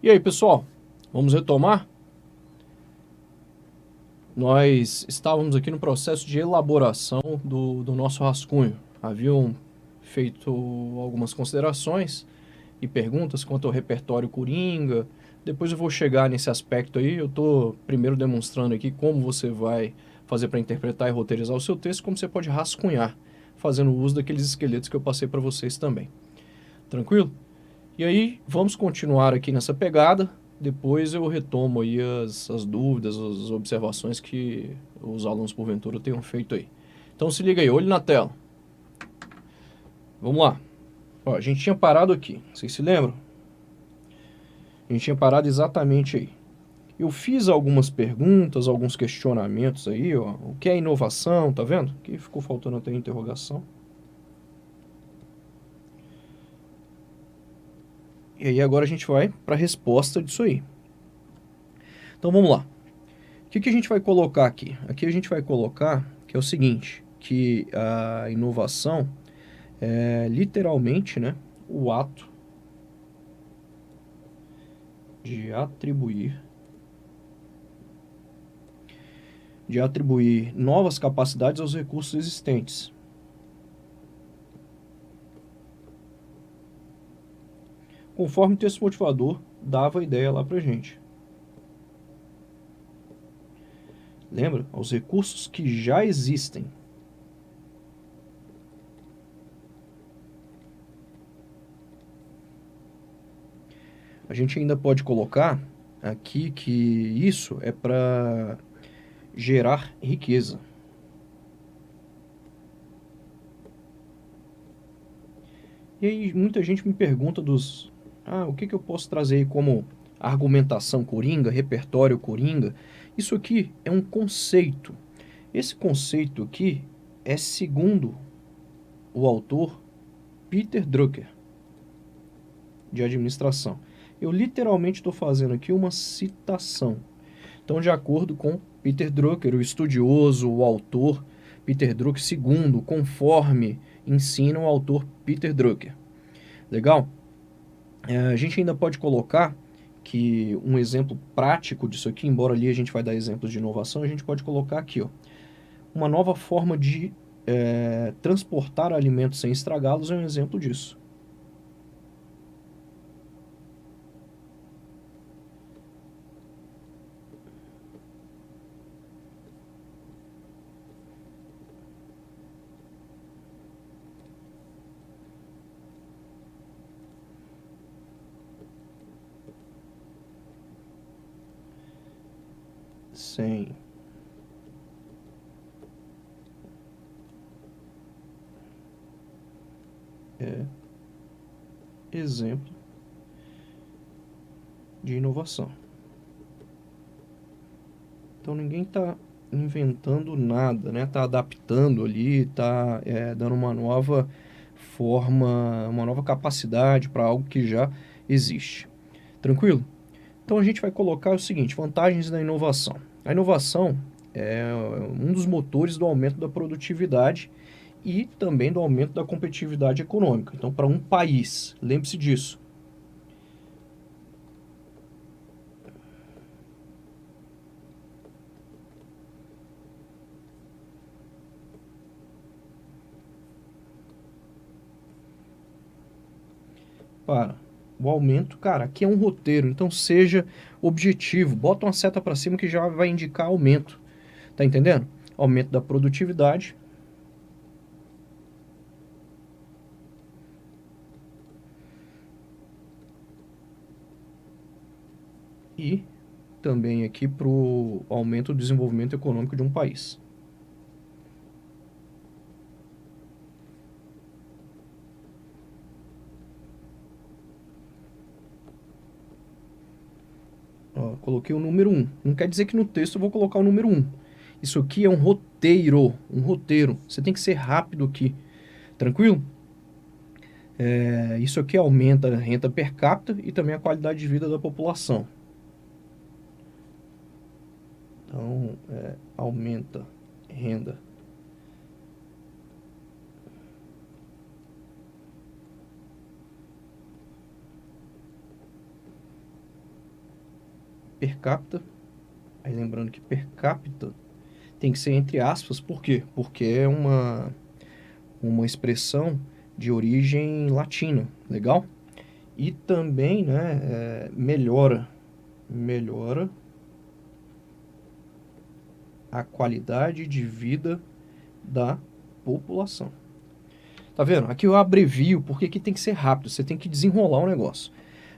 E aí, pessoal, vamos retomar? Nós estávamos aqui no processo de elaboração do nosso rascunho. Haviam feito algumas considerações e perguntas quanto ao repertório Coringa. Depois eu vou chegar nesse aspecto aí. Eu estou primeiro demonstrando aqui como você vai fazer para interpretar e roteirizar o seu texto, como você pode rascunhar, fazendo uso daqueles esqueletos que eu passei para vocês também. Tranquilo? E aí, vamos continuar aqui nessa pegada. Depois eu retomo aí as dúvidas, as observações que os alunos porventura tenham feito aí. Então se liga aí, olho na tela. Vamos lá. Ó, a gente tinha parado aqui, vocês se lembram? A gente tinha parado exatamente aí. Eu fiz algumas perguntas, alguns questionamentos aí, ó. O que é inovação, tá vendo? Aqui ficou faltando até a interrogação. E aí agora a gente vai para a resposta disso aí. Então vamos lá. O que a gente vai colocar aqui? Aqui a gente vai colocar que é o seguinte, que a inovação é literalmente, né, o ato de atribuir novas capacidades aos recursos existentes. Conforme o texto motivador dava a ideia lá pra gente. Lembra? Aos recursos que já existem. A gente ainda pode colocar aqui que isso é para gerar riqueza. E aí muita gente me pergunta o que eu posso trazer aí como argumentação coringa, repertório coringa? Isso aqui é um conceito. Esse conceito aqui é segundo o autor Peter Drucker, de administração. Eu literalmente estou fazendo aqui uma citação. Então, de acordo com Peter Drucker, o estudioso, o autor Peter Drucker, segundo, conforme ensina o autor Peter Drucker. Legal? A gente ainda pode colocar que um exemplo prático disso aqui, embora ali a gente vai dar exemplos de inovação, a gente pode colocar aqui, ó, uma nova forma de transportar alimentos sem estragá-los é um exemplo disso. Sem exemplo de inovação. Então ninguém está inventando nada, né? Está adaptando ali, está dando uma nova forma, uma nova capacidade para algo que já existe. Tranquilo? Então a gente vai colocar o seguinte: vantagens da inovação. A inovação é um dos motores do aumento da produtividade e também do aumento da competitividade econômica. Então, para um país, lembre-se disso. Para o aumento, cara, aqui é um roteiro, então seja objetivo. Bota uma seta para cima que já vai indicar aumento. Tá entendendo? Aumento da produtividade e também aqui para o aumento do desenvolvimento econômico de um país. Ó, coloquei o número um. Não quer dizer que no texto eu vou colocar o número um. Isso aqui é um roteiro, um roteiro. Você tem que ser rápido aqui, tranquilo? Isso aqui aumenta a renda per capita e também a qualidade de vida da população. Então, aumenta renda per capita. Aí lembrando que per capita tem que ser entre aspas, por quê? Porque é uma expressão de origem latina, legal? E também, né, melhora a qualidade de vida da população. Tá vendo? Aqui eu abrevio porque aqui tem que ser rápido, você tem que desenrolar o negócio.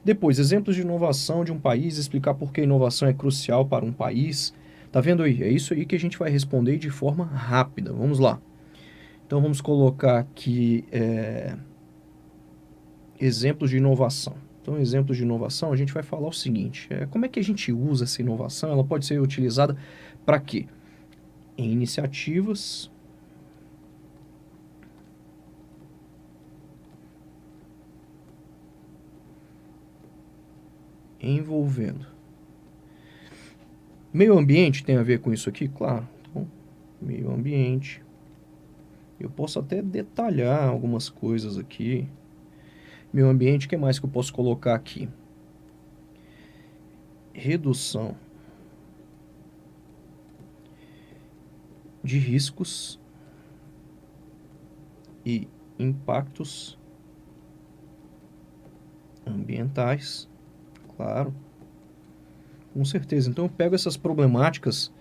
Depois, exemplos de inovação de um país, explicar por que a inovação é crucial para um país. Tá vendo aí? É isso aí que a gente vai responder de forma rápida. Vamos lá. Então vamos colocar aqui exemplos de inovação. Então, exemplos de inovação, a gente vai falar o seguinte: como é que a gente usa essa inovação? Ela pode ser utilizada para quê? Em iniciativas envolvendo meio ambiente. Tem a ver com isso aqui? Claro. Então, meio ambiente. Eu posso até detalhar algumas coisas aqui. Meio ambiente, o que mais que eu posso colocar aqui? Redução de riscos e impactos ambientais, claro, com certeza. Então eu pego essas problemáticas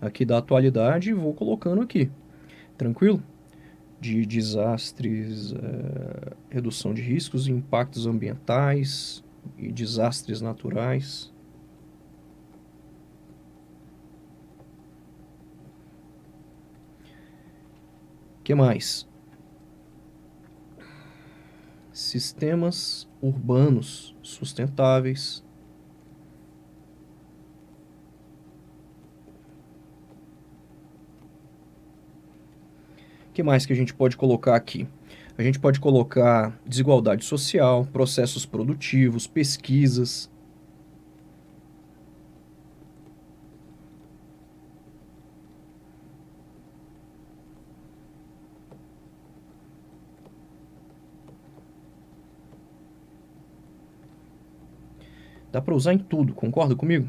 aqui da atualidade e vou colocando aqui, tranquilo? De desastres, redução de riscos e impactos ambientais e desastres naturais. Que mais? Sistemas urbanos sustentáveis. Que mais que a gente pode colocar aqui? A gente pode colocar desigualdade social, processos produtivos, pesquisas. Dá para usar em tudo, concorda comigo?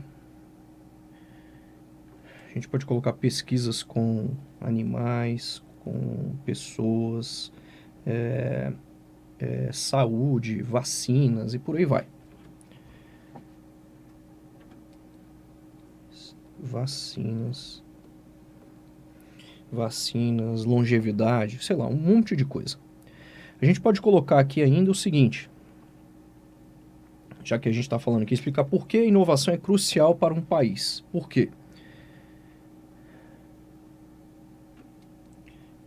A gente pode colocar pesquisas com animais, com pessoas, saúde, vacinas e por aí vai. Vacinas, longevidade, sei lá, um monte de coisa. A gente pode colocar aqui ainda o seguinte, já que a gente está falando aqui, explicar por que a inovação é crucial para um país. Por quê?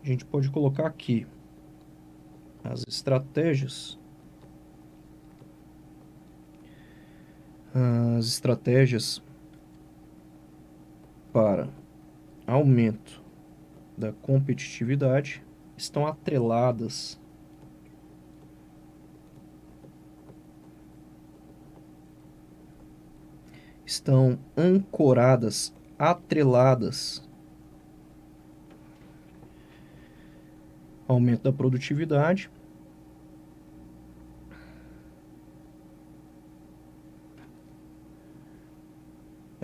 A gente pode colocar aqui as estratégias para aumento da competitividade estão atreladas estão ancoradas, atreladas ao aumento da produtividade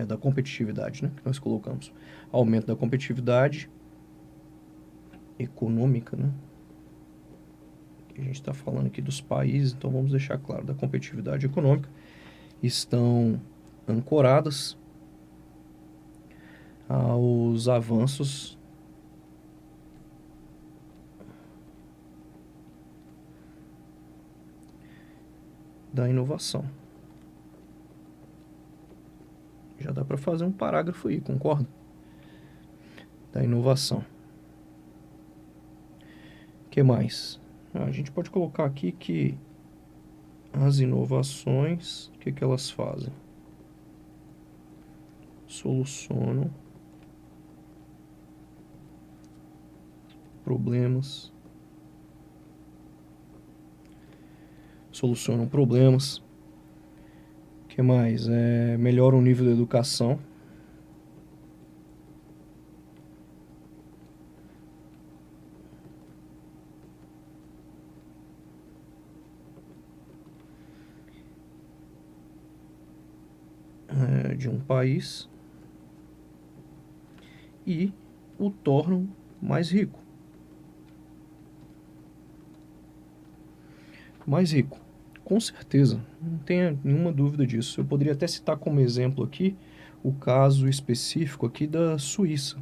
da competitividade, né, que nós colocamos. Aumento da competitividade econômica, né? A gente está falando aqui dos países, então vamos deixar claro, da competitividade econômica, estão ancoradas aos avanços da inovação. Já dá para fazer um parágrafo aí, concorda? Da inovação. O que mais? A gente pode colocar aqui que as inovações, o que elas fazem? Solucionam problemas. Solucionam problemas. O que mais? Melhoram o nível da educação. de um país e o tornam mais rico. Mais rico, com certeza, não tenha nenhuma dúvida disso. Eu poderia até citar como exemplo aqui o caso específico aqui da Suíça.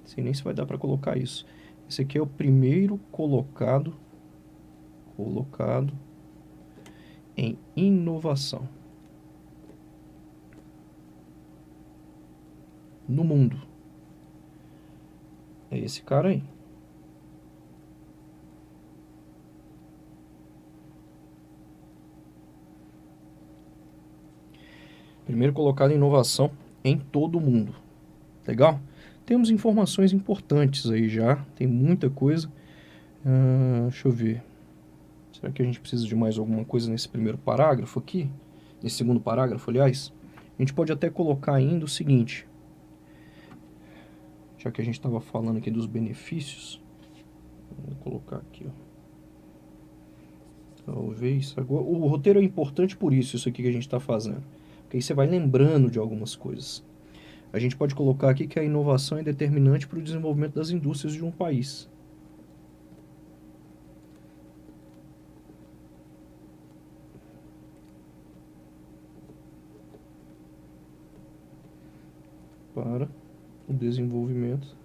Não sei nem se vai dar para colocar isso. Esse aqui é o primeiro colocado em inovação no mundo. É esse cara aí. Primeiro colocado em inovação em todo o mundo. Legal? Temos informações importantes aí já. Tem muita coisa. Deixa eu ver. Será que a gente precisa de mais alguma coisa nesse primeiro parágrafo aqui? Nesse segundo parágrafo, aliás? A gente pode até colocar ainda o seguinte. Já que a gente estava falando aqui dos benefícios. Vou colocar aqui, ó. Talvez. Agora, o roteiro é importante por isso aqui que a gente está fazendo. Porque aí você vai lembrando de algumas coisas. A gente pode colocar aqui que a inovação é determinante para o desenvolvimento das indústrias de um país. Para o desenvolvimento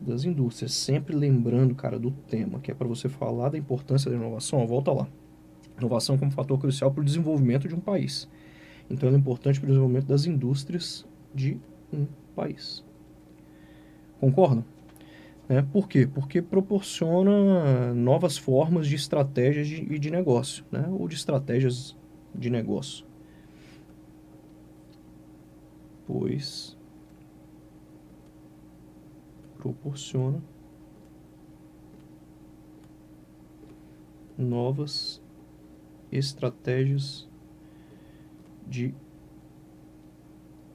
das indústrias. Sempre lembrando, cara, do tema, que é para você falar da importância da inovação. Ó, volta lá. Inovação como fator crucial para o desenvolvimento de um país. Então, ela é importante para o desenvolvimento das indústrias de um país. Concordam? Por quê? Porque proporciona novas formas de estratégias e de negócio, né? Ou de estratégias de negócio. Pois proporciona novas estratégias de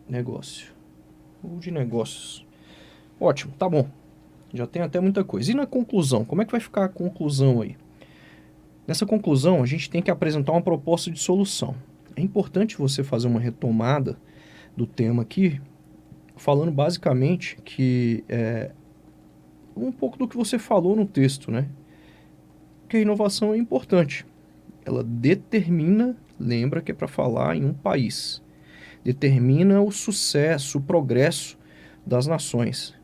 negócio ou de negócios. Ótimo, tá bom. Já tem até muita coisa. E na conclusão? Como é que vai ficar a conclusão aí? Nessa conclusão, a gente tem que apresentar uma proposta de solução. É importante você fazer uma retomada do tema aqui, falando basicamente que um pouco do que você falou no texto, né? Que a inovação é importante. Ela determina, lembra que é para falar em um país, determina o sucesso, o progresso das nações.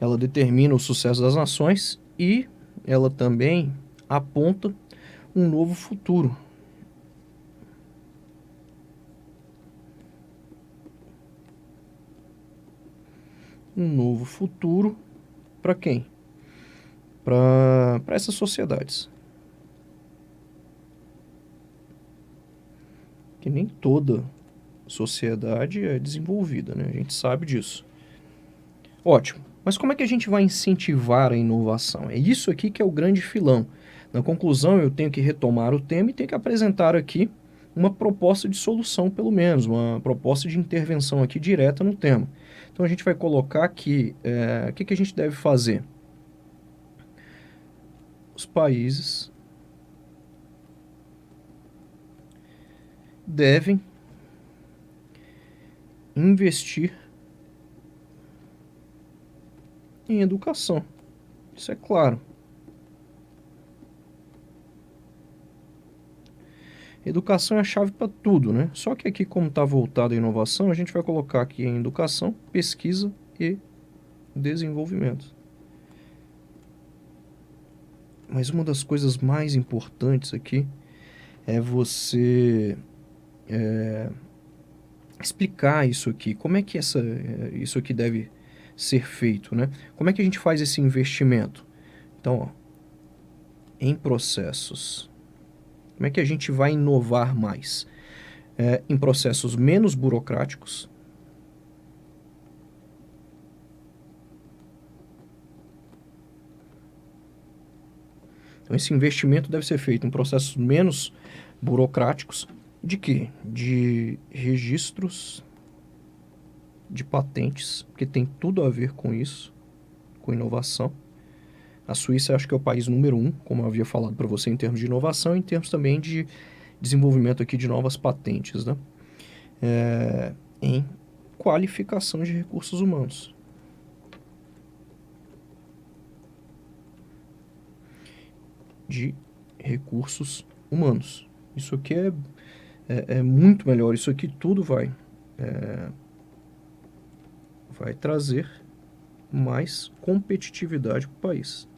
Ela determina o sucesso das nações e ela também aponta um novo futuro. Um novo futuro para quem? Para essas sociedades. Que nem toda sociedade é desenvolvida, né? A gente sabe disso. Ótimo. Mas como é que a gente vai incentivar a inovação? É isso aqui que é o grande filão. Na conclusão, eu tenho que retomar o tema e tenho que apresentar aqui uma proposta de solução, pelo menos, uma proposta de intervenção aqui direta no tema. Então, a gente vai colocar aqui, o que a gente deve fazer? Os países devem investir em educação. Isso é claro. Educação é a chave para tudo, né? Só que aqui, como está voltado à inovação, a gente vai colocar aqui em educação, pesquisa e desenvolvimento. Mas uma das coisas mais importantes aqui é você explicar isso aqui. Como é que isso aqui deve ser feito, né? Como é que a gente faz esse investimento? Então, ó, em processos. Como é que a gente vai inovar mais? Em processos menos burocráticos. Então, esse investimento deve ser feito em processos menos burocráticos. De quê? De registros de patentes, que tem tudo a ver com isso, com inovação. A Suíça acho que é o país número 1, como eu havia falado para você, em termos de inovação, em termos também de desenvolvimento aqui de novas patentes, né? Em qualificação de recursos humanos. De recursos humanos. Isso aqui é muito melhor. Isso aqui tudo vai trazer mais competitividade para o país.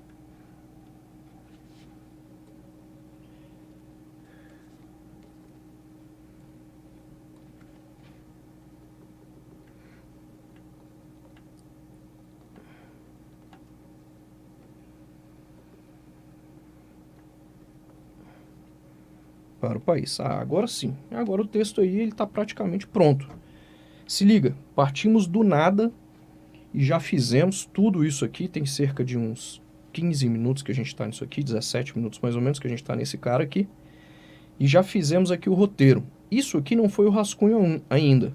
Para o país. Agora sim. Agora o texto aí ele está praticamente pronto. Se liga, partimos do nada e já fizemos tudo isso aqui. Tem cerca de uns 15 minutos que a gente está nisso aqui, 17 minutos mais ou menos que a gente está nesse cara aqui. E já fizemos aqui o roteiro. Isso aqui não foi o rascunho ainda.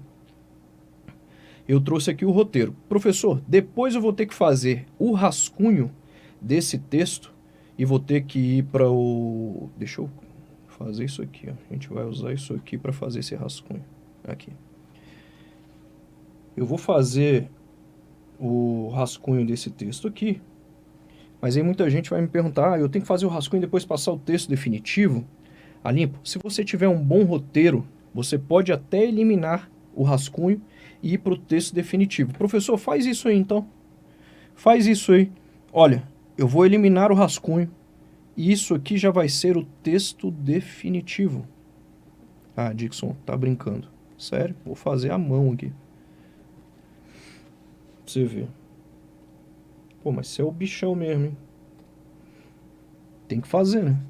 Eu trouxe aqui o roteiro. Professor, depois eu vou ter que fazer o rascunho desse texto e vou ter que ir para o... Deixa eu fazer isso aqui, ó. A gente vai usar isso aqui para fazer esse rascunho. Aqui. Eu vou fazer o rascunho desse texto aqui, mas aí muita gente vai me perguntar, eu tenho que fazer o rascunho e depois passar o texto definitivo? Limpo, se você tiver um bom roteiro, você pode até eliminar o rascunho e ir para o texto definitivo. Professor, faz isso aí então. Faz isso aí. Olha, eu vou eliminar o rascunho e isso aqui já vai ser o texto definitivo. Dixon, tá brincando. Sério? Vou fazer à mão aqui. Pra você ver. Pô, mas você é o bichão mesmo, hein? Tem que fazer, né?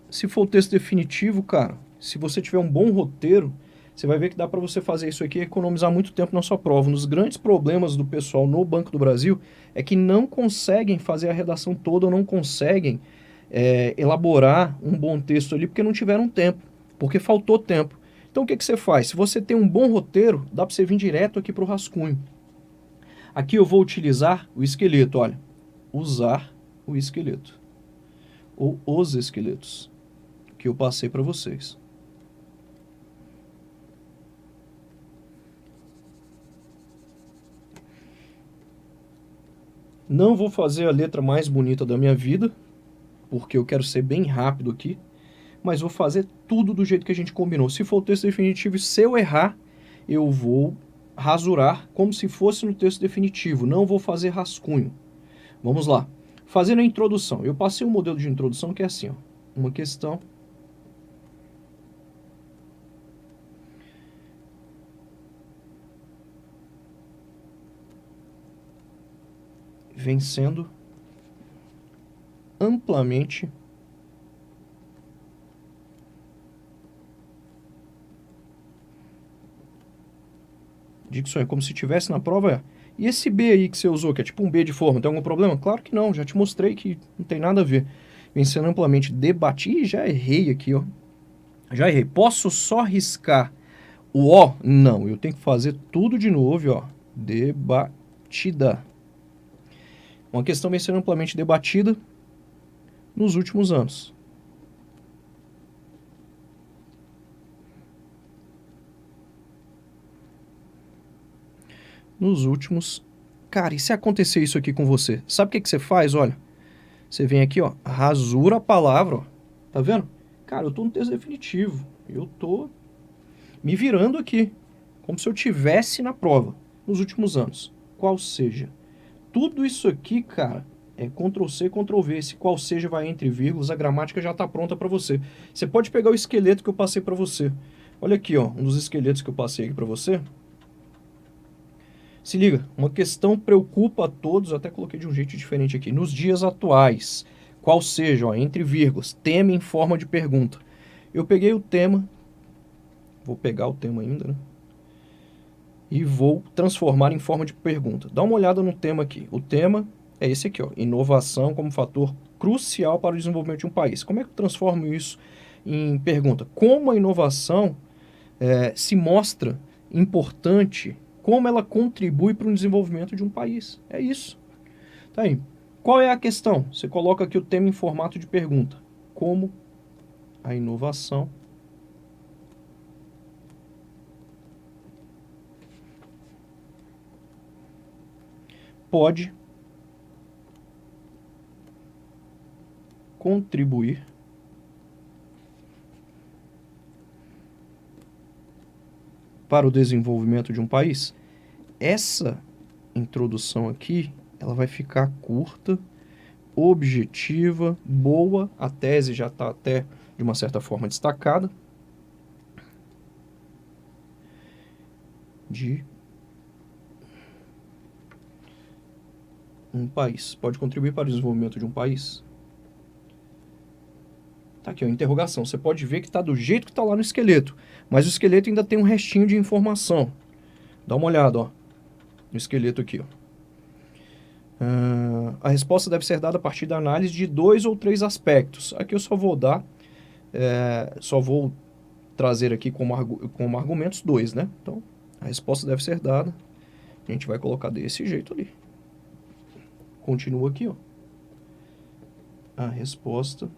Se for o texto definitivo, cara, se você tiver um bom roteiro, você vai ver que dá para você fazer isso aqui e economizar muito tempo na sua prova. Um dos grandes problemas do pessoal no Banco do Brasil é que não conseguem fazer a redação toda ou não conseguem elaborar um bom texto ali porque não tiveram tempo, porque faltou tempo. Então o que você faz? Se você tem um bom roteiro, dá para você vir direto aqui para o rascunho. Aqui eu vou utilizar o esqueleto, olha. Usar o esqueleto. Ou os esqueletos que eu passei para vocês. Não vou fazer a letra mais bonita da minha vida, porque eu quero ser bem rápido aqui, mas vou fazer tudo do jeito que a gente combinou. Se for o texto definitivo, se eu errar, eu vou rasurar como se fosse no texto definitivo, não vou fazer rascunho. Vamos lá. Fazendo a introdução. Eu passei um modelo de introdução que é assim, ó, uma questão. Vem sendo amplamente Dixon, é como se tivesse na prova. E esse B aí que você usou, que é tipo um B de forma, tem algum problema? Claro que não, já te mostrei que não tem nada a ver. Vem sendo amplamente debatido. Ih, já errei aqui, ó. Já errei. Posso só riscar o O? Não, eu tenho que fazer tudo de novo, ó. Debatida. Uma questão vem sendo amplamente debatida nos últimos anos. Nos últimos... Cara, e se acontecer isso aqui com você? Sabe o que você faz? Olha, você vem aqui, ó, rasura a palavra, ó. Tá vendo? Cara, eu tô no texto definitivo. Eu tô me virando aqui, como se eu tivesse na prova, nos últimos anos. Qual seja. Tudo isso aqui, cara, é Ctrl+C, Ctrl+V. Esse qual seja vai entre vírgulas, a gramática já tá pronta para você. Você pode pegar o esqueleto que eu passei para você. Olha aqui, ó, um dos esqueletos que eu passei aqui para você. Se liga, uma questão preocupa a todos, até coloquei de um jeito diferente aqui. Nos dias atuais, qual seja, ó, entre vírgulas, tema em forma de pergunta. Eu peguei o tema, vou pegar o tema ainda, né? E vou transformar em forma de pergunta. Dá uma olhada no tema aqui. O tema é esse aqui, ó, inovação como fator crucial para o desenvolvimento de um país. Como é que eu transformo isso em pergunta? Como a inovação se mostra importante, como ela contribui para o desenvolvimento de um país. É isso. Tá aí. Qual é a questão? Você coloca aqui o tema em formato de pergunta. Como a inovação pode contribuir para o desenvolvimento de um país? Essa introdução aqui, ela vai ficar curta, objetiva, boa, a tese já está até de uma certa forma destacada. De um país. Pode contribuir para o desenvolvimento de um país? Tá aqui, ó, interrogação. Você pode ver que está do jeito que está lá no esqueleto, mas o esqueleto ainda tem um restinho de informação. Dá uma olhada, ó, no esqueleto aqui, ó. A resposta deve ser dada a partir da análise de 2 ou 3 aspectos. Aqui eu só vou trazer aqui como argumentos 2, né? Então, a resposta deve ser dada. A gente vai colocar desse jeito ali. Continua aqui, ó. A resposta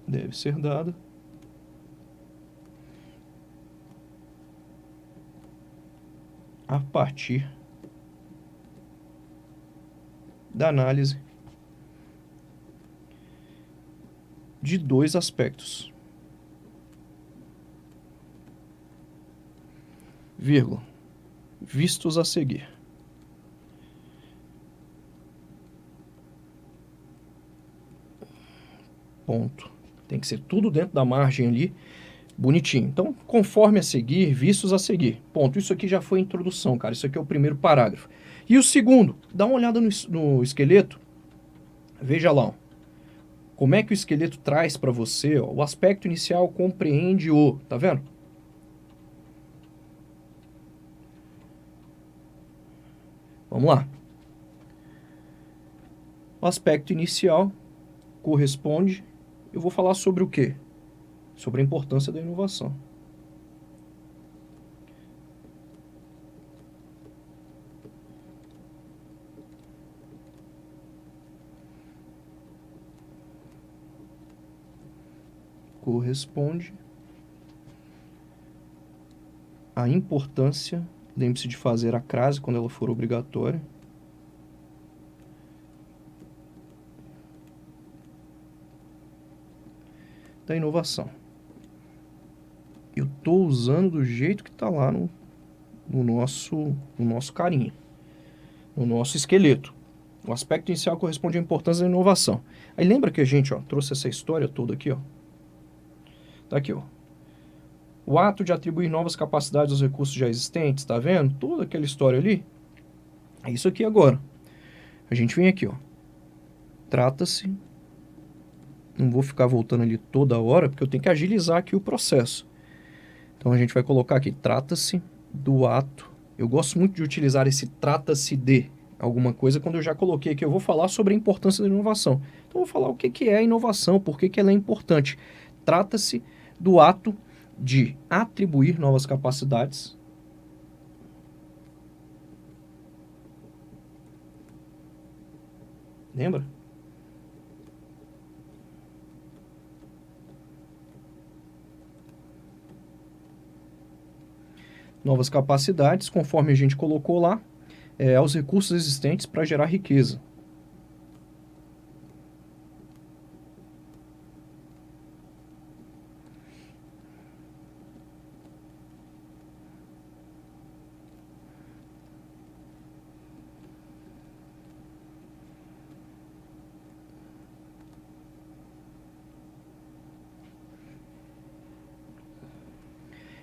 deve ser dada a partir da análise de 2 aspectos. Vírgula. Vistos a seguir. Ponto. Tem que ser tudo dentro da margem ali, bonitinho. Então, conforme a seguir, vistos a seguir. Ponto. Isso aqui já foi a introdução, cara. Isso aqui é o primeiro parágrafo. E o segundo, dá uma olhada no esqueleto. Veja lá, ó. Como é que o esqueleto traz para você, ó, o aspecto inicial compreende o... Tá vendo? Vamos lá. O aspecto inicial corresponde... Eu vou falar sobre o quê? Sobre a importância da inovação. Corresponde à importância, lembre-se de fazer a crase quando ela for obrigatória, da inovação. Eu estou usando do jeito que está lá no nosso carinha, no nosso esqueleto. O aspecto inicial corresponde à importância da inovação. Aí lembra que a gente, ó, trouxe essa história toda aqui, ó. Tá aqui, ó. O ato de atribuir novas capacidades aos recursos já existentes, tá vendo? Toda aquela história ali. É isso aqui agora. A gente vem aqui, ó. Trata-se... Não vou ficar voltando ali toda hora, porque eu tenho que agilizar aqui o processo. Então a gente vai colocar aqui, trata-se do ato. Eu gosto muito de utilizar esse trata-se de alguma coisa quando eu já coloquei aqui. Eu vou falar sobre a importância da inovação. Então eu vou falar o que é a inovação, por que ela é importante. Trata-se do ato de atribuir novas capacidades lembra? Novas capacidades, conforme a gente colocou lá, aos recursos existentes para gerar riqueza.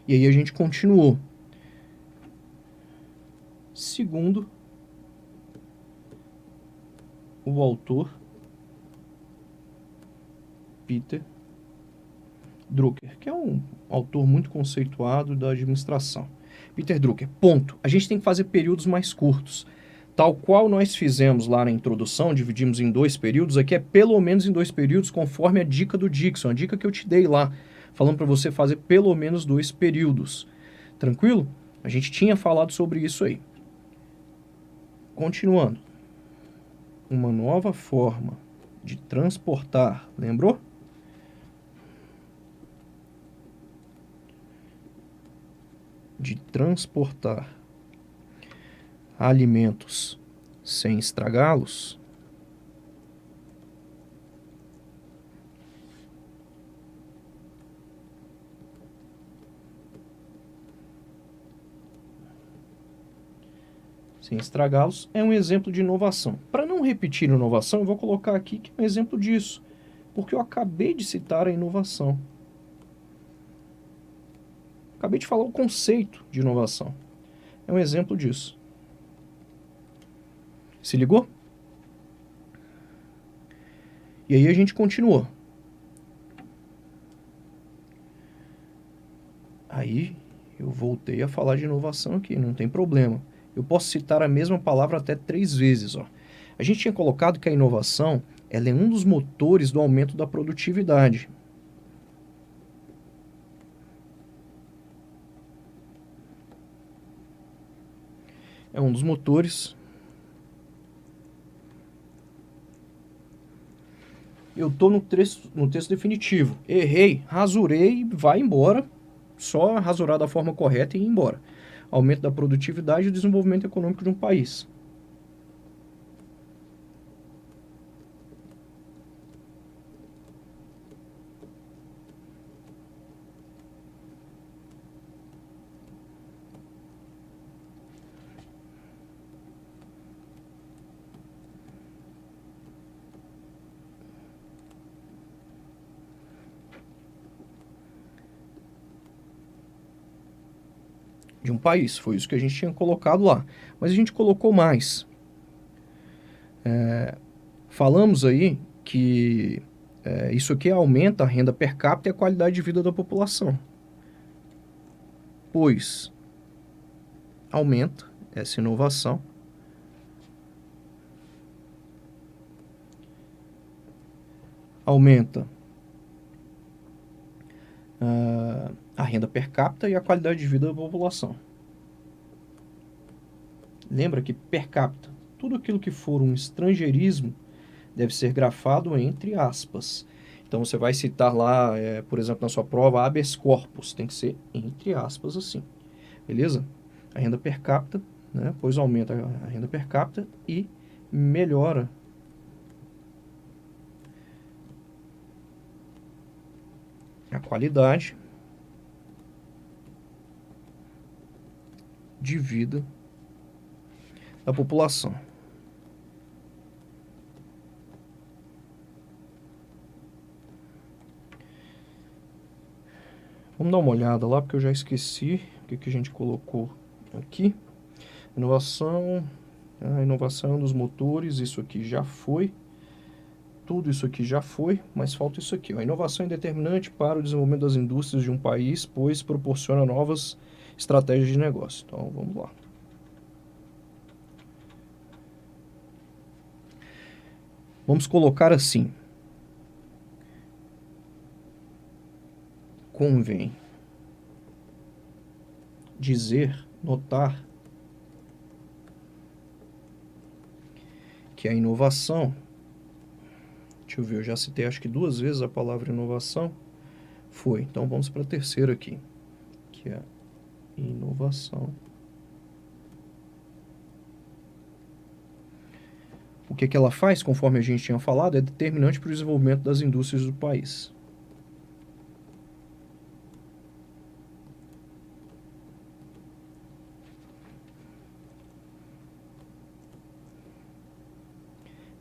E aí a gente continuou. Segundo o autor Peter Drucker, que é um autor muito conceituado da administração. Peter Drucker, ponto. A gente tem que fazer períodos mais curtos. Tal qual nós fizemos lá na introdução, dividimos em 2 períodos, aqui é pelo menos em 2 períodos, conforme a dica do Dixon, a dica que eu te dei lá, falando para você fazer pelo menos 2 períodos. Tranquilo? A gente tinha falado sobre isso aí. Continuando. Uma nova forma de transportar, lembrou? De transportar alimentos sem estragá-los. Sem estragá-los é um exemplo de inovação. Para não repetir inovação, eu vou colocar aqui que é um exemplo disso, porque eu acabei de citar a inovação. Acabei de falar o conceito de inovação. É um exemplo disso. Se ligou? E aí a gente continua. Aí eu voltei a falar de inovação aqui, não tem problema. Eu posso citar a mesma palavra até 3 vezes, ó. A gente tinha colocado que a inovação, ela é um dos motores do aumento da produtividade. É um dos motores. Eu estou no texto definitivo. Errei, rasurei, vai embora. Só rasurar da forma correta e ir embora. Aumento da produtividade e o desenvolvimento econômico de um país. De um país, foi isso que a gente tinha colocado lá. Mas a gente colocou mais. Falamos aí que isso aqui aumenta a renda per capita e a qualidade de vida da população. Pois aumenta essa inovação. Aumenta a renda per capita e a qualidade de vida da população. Lembra que per capita, tudo aquilo que for um estrangeirismo deve ser grafado entre aspas. Então você vai citar lá, por exemplo, na sua prova, habeas corpus, tem que ser entre aspas assim, beleza? A renda per capita, né? Pois aumenta a renda per capita e melhora a qualidade de vida da população. Vamos dar uma olhada lá, porque eu já esqueci o que a gente colocou aqui. Inovação, a inovação é um dos motores, isso aqui já foi. Tudo isso aqui já foi, mas falta isso aqui. Ó. A inovação é determinante para o desenvolvimento das indústrias de um país, pois proporciona novas estratégias de negócio. Então, vamos lá. Vamos colocar assim. Convém dizer, notar, que a inovação, deixa eu ver, eu já citei acho que 2 vezes a palavra inovação, foi. Então vamos para a terceira aqui, que é inovação. O que ela faz, conforme a gente tinha falado, é determinante para o desenvolvimento das indústrias do país.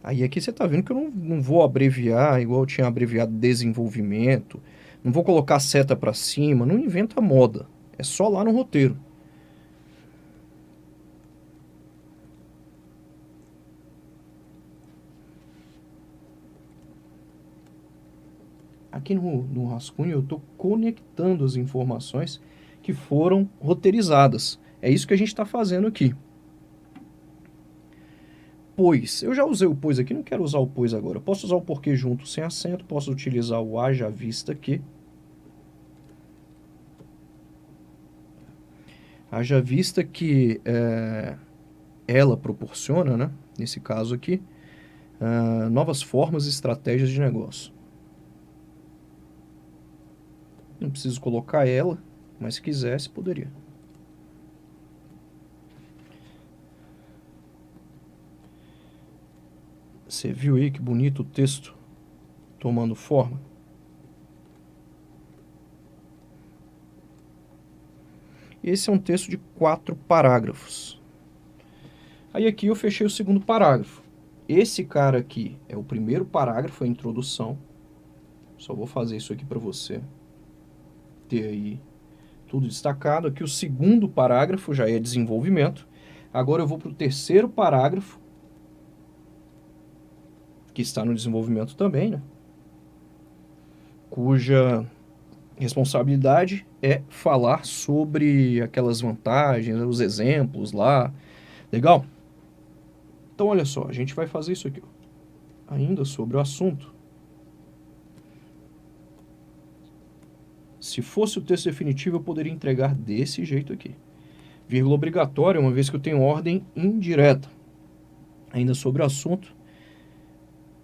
Aí aqui você está vendo que eu não vou abreviar, igual eu tinha abreviado desenvolvimento, não vou colocar seta para cima, não inventa moda, é só lá no roteiro. Aqui no rascunho eu estou conectando as informações que foram roteirizadas. É isso que a gente está fazendo aqui. Pois, eu já usei o pois aqui, não quero usar o pois agora. Eu posso usar o porquê junto sem acento, posso utilizar o haja vista aqui. Haja vista que ela proporciona, né? Nesse caso aqui, novas formas e estratégias de negócio. Não preciso colocar ela, mas se quisesse, poderia. Você viu aí que bonito o texto tomando forma? Esse é um texto de 4 parágrafos. Aí aqui eu fechei o segundo parágrafo. Esse cara aqui é o primeiro parágrafo, a introdução. Só vou fazer isso aqui para você ter aí tudo destacado. Aqui o segundo parágrafo já é desenvolvimento. Agora eu vou para o terceiro parágrafo, que está no desenvolvimento também, né? Cuja responsabilidade é falar sobre aquelas vantagens, os exemplos lá. Legal? Então, olha só, a gente vai fazer isso aqui, ó. Ainda sobre o assunto. Se fosse o texto definitivo, eu poderia entregar desse jeito aqui. Vírgula obrigatória, uma vez que eu tenho ordem indireta. Ainda sobre o assunto,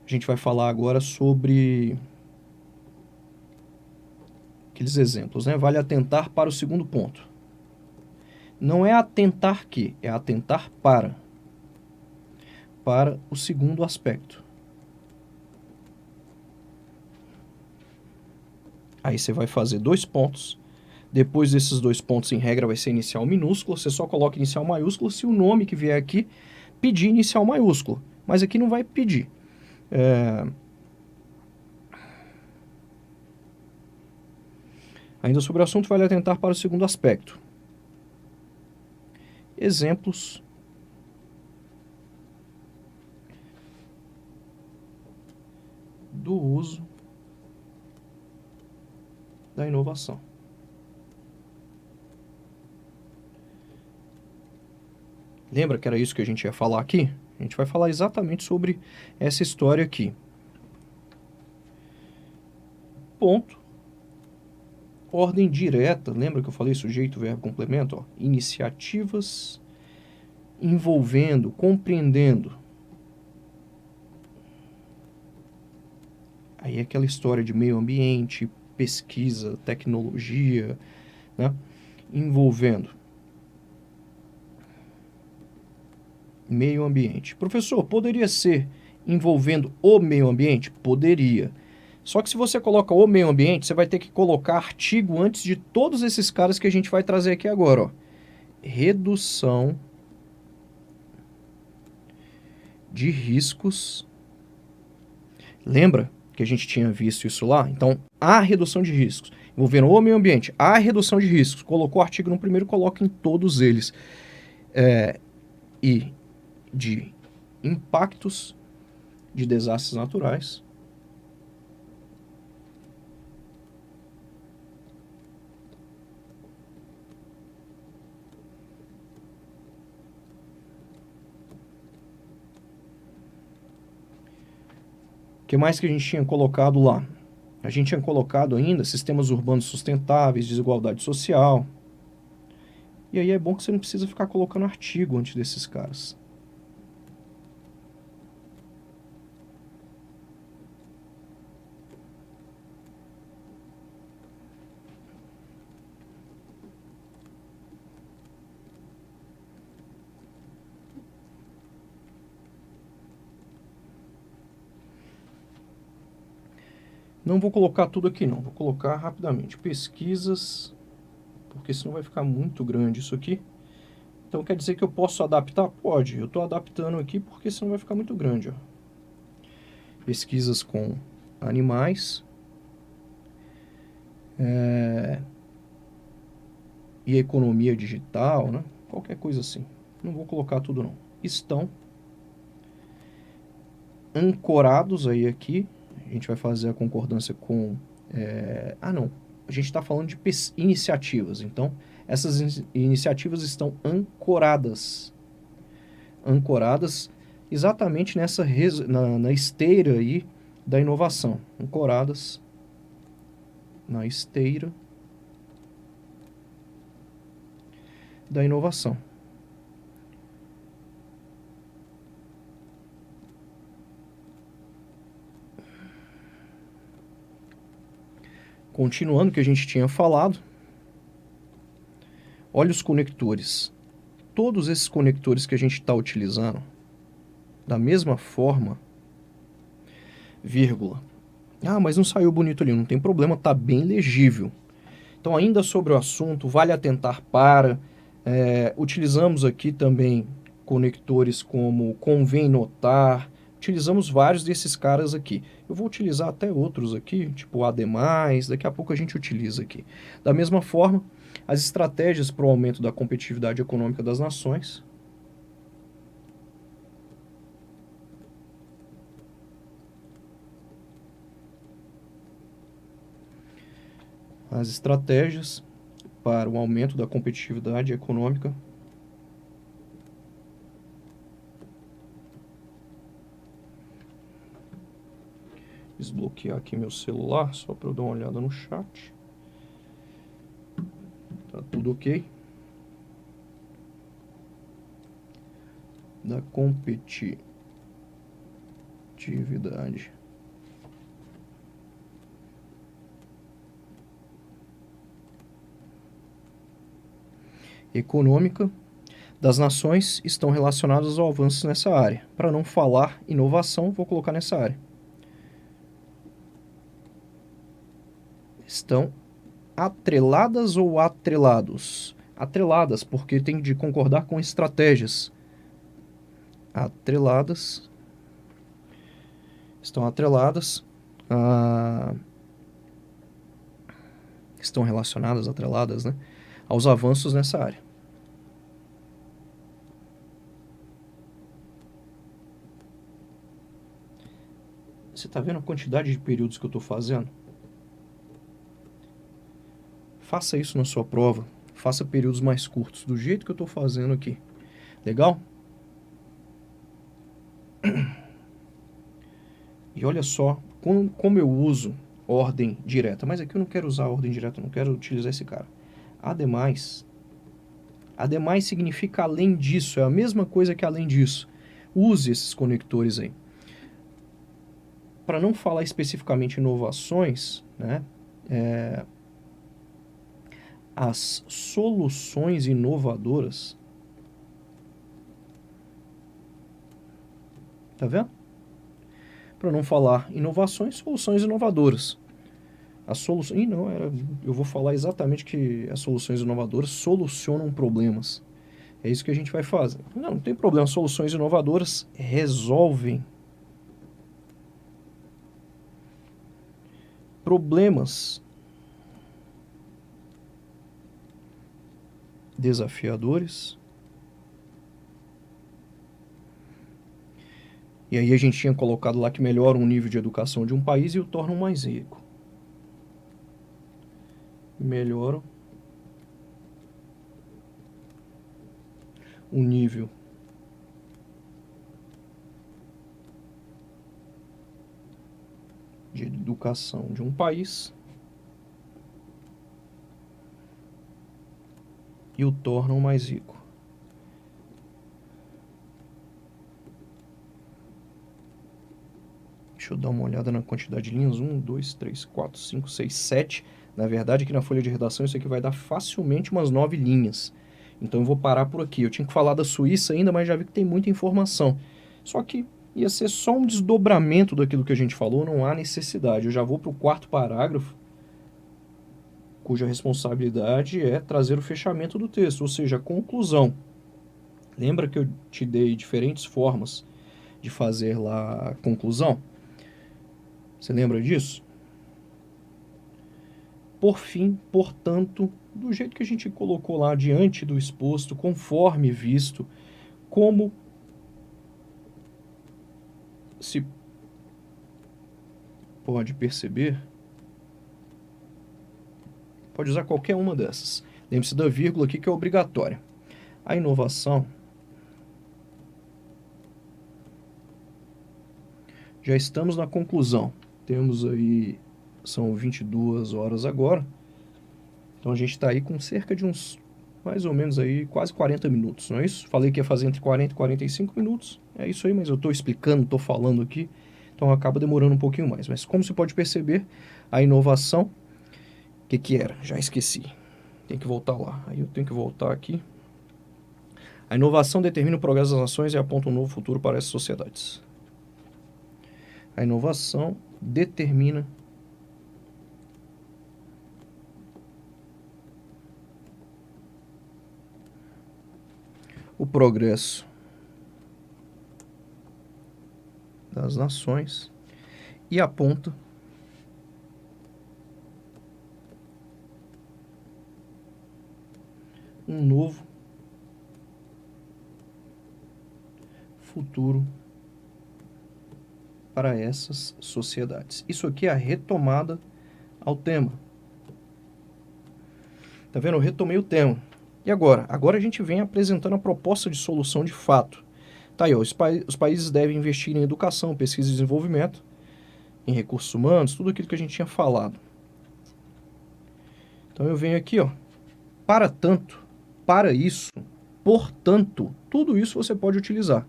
a gente vai falar agora sobre aqueles exemplos, né? Vale atentar para o segundo ponto. Não é atentar que, é atentar para o segundo aspecto. Aí você vai fazer 2 pontos. Depois desses 2 pontos, em regra, vai ser inicial minúsculo. Você só coloca inicial maiúsculo se o nome que vier aqui pedir inicial maiúsculo. Mas aqui não vai pedir. Ainda sobre o assunto, vale atentar para o segundo aspecto. Exemplos do uso da inovação. Lembra que era isso que a gente ia falar aqui? A gente vai falar exatamente sobre essa história aqui. Ponto. Ordem direta. Lembra que eu falei sujeito, verbo, complemento? Ó. Iniciativas envolvendo, compreendendo. Aí é aquela história de meio ambiente, pesquisa, tecnologia, né? Envolvendo meio ambiente. Professor, poderia ser envolvendo o meio ambiente? Poderia. Só que se você coloca o meio ambiente, você vai ter que colocar artigo antes de todos esses caras que a gente vai trazer aqui agora, ó. Redução de riscos. Lembra que a gente tinha visto isso lá? Então, a redução de riscos. Envolvendo o meio ambiente, a redução de riscos. Colocou o artigo no primeiro, coloca em todos eles. E de impactos de desastres naturais. O que mais que a gente tinha colocado lá? A gente tinha colocado ainda sistemas urbanos sustentáveis, desigualdade social. E aí é bom que você não precisa ficar colocando artigo antes desses caras. Não vou colocar tudo aqui não, vou colocar rapidamente. Pesquisas, porque senão vai ficar muito grande isso aqui. Então quer dizer que eu posso adaptar? Pode, eu estou adaptando aqui porque senão vai ficar muito grande. Ó. Pesquisas com animais. E economia digital, né? Qualquer coisa assim. Não vou colocar tudo não. Estão ancorados aí aqui. A gente vai fazer a concordância com... não. A gente está falando de iniciativas. Então, essas iniciativas estão ancoradas. Ancoradas exatamente nessa na esteira aí da inovação. Ancoradas na esteira da inovação. Continuando o que a gente tinha falado, olha os conectores. Todos esses conectores que a gente está utilizando, da mesma forma, vírgula. Ah, mas não saiu bonito ali, não tem problema, tá bem legível. Então, ainda sobre o assunto, vale atentar para. Utilizamos aqui também conectores como convém notar. Utilizamos vários desses caras aqui. Eu vou utilizar até outros aqui, tipo AD+, daqui a pouco a gente utiliza aqui. Da mesma forma, as estratégias para o aumento da competitividade econômica das nações. As estratégias para o aumento da competitividade econômica desbloquear aqui meu celular só para eu dar uma olhada no chat. Tá tudo ok. Da competitividade econômica das nações estão relacionadas ao avanço nessa área. Para não falar inovação, vou colocar nessa área. Estão atreladas ou atrelados? Atreladas, porque tem de concordar com estratégias. Atreladas. Estão atreladas. Estão relacionadas, atreladas, né? Aos avanços nessa área. Você está vendo a quantidade de períodos que eu estou fazendo? Faça isso na sua prova. Faça períodos mais curtos, do jeito que eu estou fazendo aqui. Legal? E olha só como eu uso ordem direta. Mas aqui eu não quero usar ordem direta, eu não quero utilizar esse cara. Ademais significa além disso, é a mesma coisa que além disso. Use esses conectores aí. Para não falar especificamente inovações, né, as soluções inovadoras. Tá vendo? Para não falar inovações, soluções inovadoras. As soluções. Eu vou falar exatamente que as soluções inovadoras solucionam problemas. É isso que a gente vai fazer. Não tem problema. Soluções inovadoras resolvem problemas desafiadores. E aí a gente tinha colocado lá que melhora o nível de educação de um país e o tornam mais rico. Melhoram o nível de educação de um país e o tornam mais rico. Deixa eu dar uma olhada na quantidade de linhas. 1, 2, 3, 4, 5, 6, 7. Na verdade, aqui na folha de redação, isso aqui vai dar facilmente umas 9 linhas. Então eu vou parar por aqui. Eu tinha que falar da Suíça ainda, mas já vi que tem muita informação. Só que ia ser só um desdobramento daquilo que a gente falou, não há necessidade. Eu já vou para o quarto parágrafo, cuja responsabilidade é trazer o fechamento do texto, ou seja, a conclusão. Lembra que eu te dei diferentes formas de fazer lá a conclusão? Você lembra disso? Por fim, portanto, do jeito que a gente colocou lá diante do exposto, conforme visto, como se pode perceber, pode usar qualquer uma dessas. Lembre-se da vírgula aqui que é obrigatória. A inovação já estamos na conclusão. Temos aí, são 22 horas agora. Então a gente está aí com cerca de uns, mais ou menos aí, quase 40 minutos, não é isso? Falei que ia fazer entre 40 e 45 minutos. É isso aí, mas eu estou explicando, estou falando aqui. Então acaba demorando um pouquinho mais. Mas como você pode perceber, a inovação que era? Já esqueci. Tem que voltar lá. Aí eu tenho que voltar aqui. A inovação determina o progresso das nações e aponta um novo futuro para essas sociedades. A inovação determina o progresso das nações e aponta um novo futuro para essas sociedades. Isso aqui é a retomada ao tema. Tá vendo? Eu retomei o tema. E agora? Agora a gente vem apresentando a proposta de solução de fato. Tá aí, ó, os países devem investir em educação, pesquisa e desenvolvimento, em recursos humanos, tudo aquilo que a gente tinha falado. Então eu venho aqui, ó, para tanto, para isso, portanto, tudo isso você pode utilizar.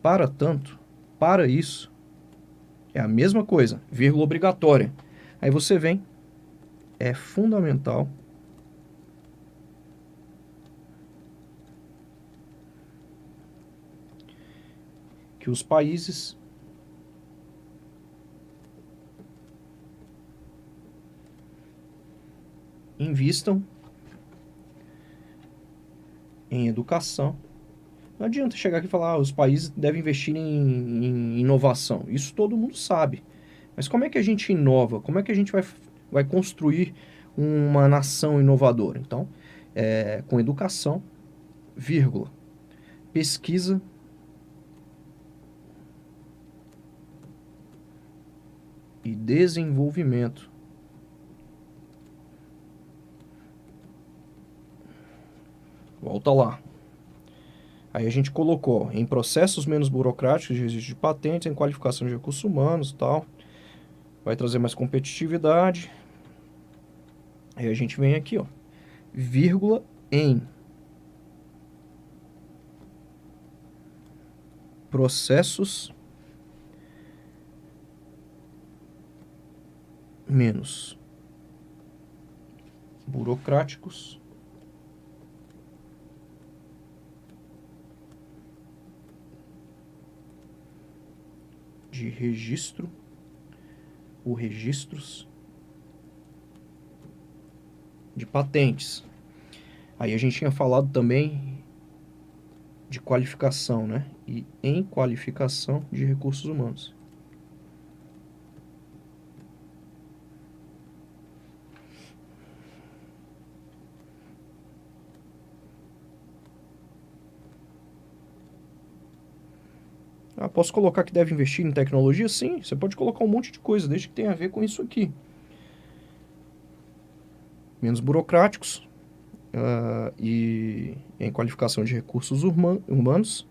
Para tanto, para isso, é a mesma coisa, vírgula obrigatória. Aí você vem, é fundamental que os países invistam em educação. Não adianta chegar aqui e falar, os países devem investir em inovação. Isso todo mundo sabe. Mas como é que a gente inova? Como é que a gente vai construir uma nação inovadora? Então, com educação, vírgula, pesquisa e desenvolvimento. Volta lá. Aí a gente colocou em processos menos burocráticos de registro de patentes, em qualificação de recursos humanos e tal. Vai trazer mais competitividade. Aí a gente vem aqui, ó, vírgula em processos menos burocráticos de registro ou registros de patentes. Aí a gente tinha falado também de qualificação, né? E em qualificação de recursos humanos. Ah, posso colocar que deve investir em tecnologia? Sim, você pode colocar um monte de coisa, desde que tenha a ver com isso aqui. Menos burocráticos e em qualificação de recursos humanos.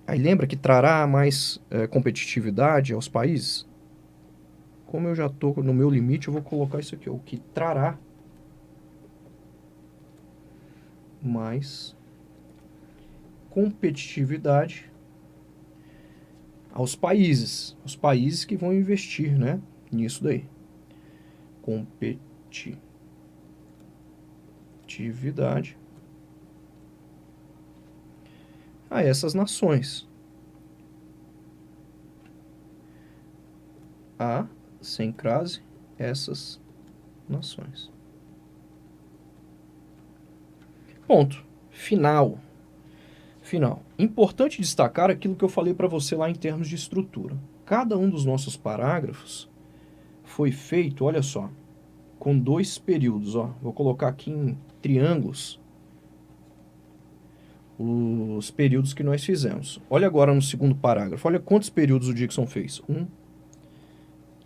Aí lembra que trará mais competitividade aos países? Como eu já estou no meu limite, eu vou colocar isso aqui, ó, o que trará mais competitividade aos países. Os países que vão investir, né, nisso daí. Competitividade a essas nações. A, sem crase, essas nações. Ponto. Final. Importante destacar aquilo que eu falei para você lá em termos de estrutura. Cada um dos nossos parágrafos foi feito, olha só, com 2 períodos. Ó. Vou colocar aqui em triângulos os períodos que nós fizemos. Olha agora no segundo parágrafo. Olha quantos períodos o Dixon fez. 1,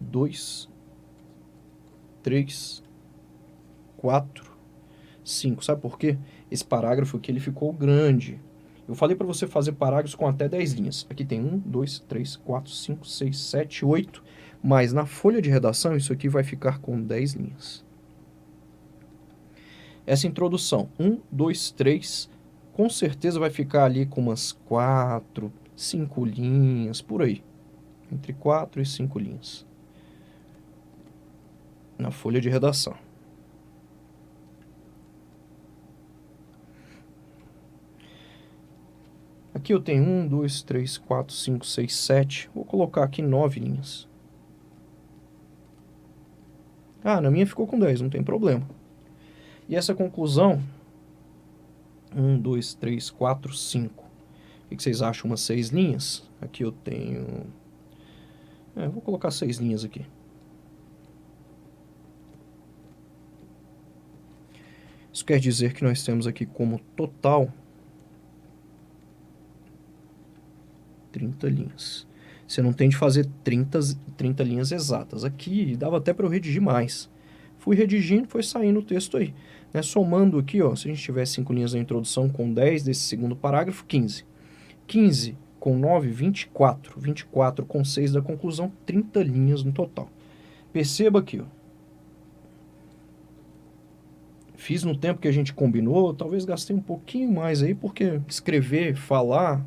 2, 3, 4, 5. Sabe por quê? Esse parágrafo aqui ele ficou grande. Eu falei para você fazer parágrafos com até 10 linhas. Aqui tem 1, 2, 3, 4, 5, 6, 7, 8. Mas na folha de redação isso aqui vai ficar com 10 linhas. Essa introdução, 1, 2, 3, com certeza vai ficar ali com umas 4, 5 linhas, por aí. Entre 4 e 5 linhas. na folha de redação. Aqui eu tenho 1, 2, 3, 4, 5, 6, 7. Vou colocar aqui 9 linhas. Ah, na minha ficou com 10, não tem problema. E essa conclusão, 1, 2, 3, 4, 5. O que vocês acham? Umas 6 linhas? Aqui eu tenho... vou colocar 6 linhas aqui. Isso quer dizer que nós temos aqui como total 30 linhas. Você não tem de fazer 30 linhas exatas. Aqui dava até para eu redigir mais. Fui redigindo, foi saindo o texto aí. Né? Somando aqui, ó, se a gente tiver 5 linhas na introdução com 10 desse segundo parágrafo, 15. 15 com 9, 24. 24 com 6 da conclusão, 30 linhas no total. Perceba aqui, ó. Fiz no tempo que a gente combinou, talvez gastei um pouquinho mais aí, porque escrever, falar,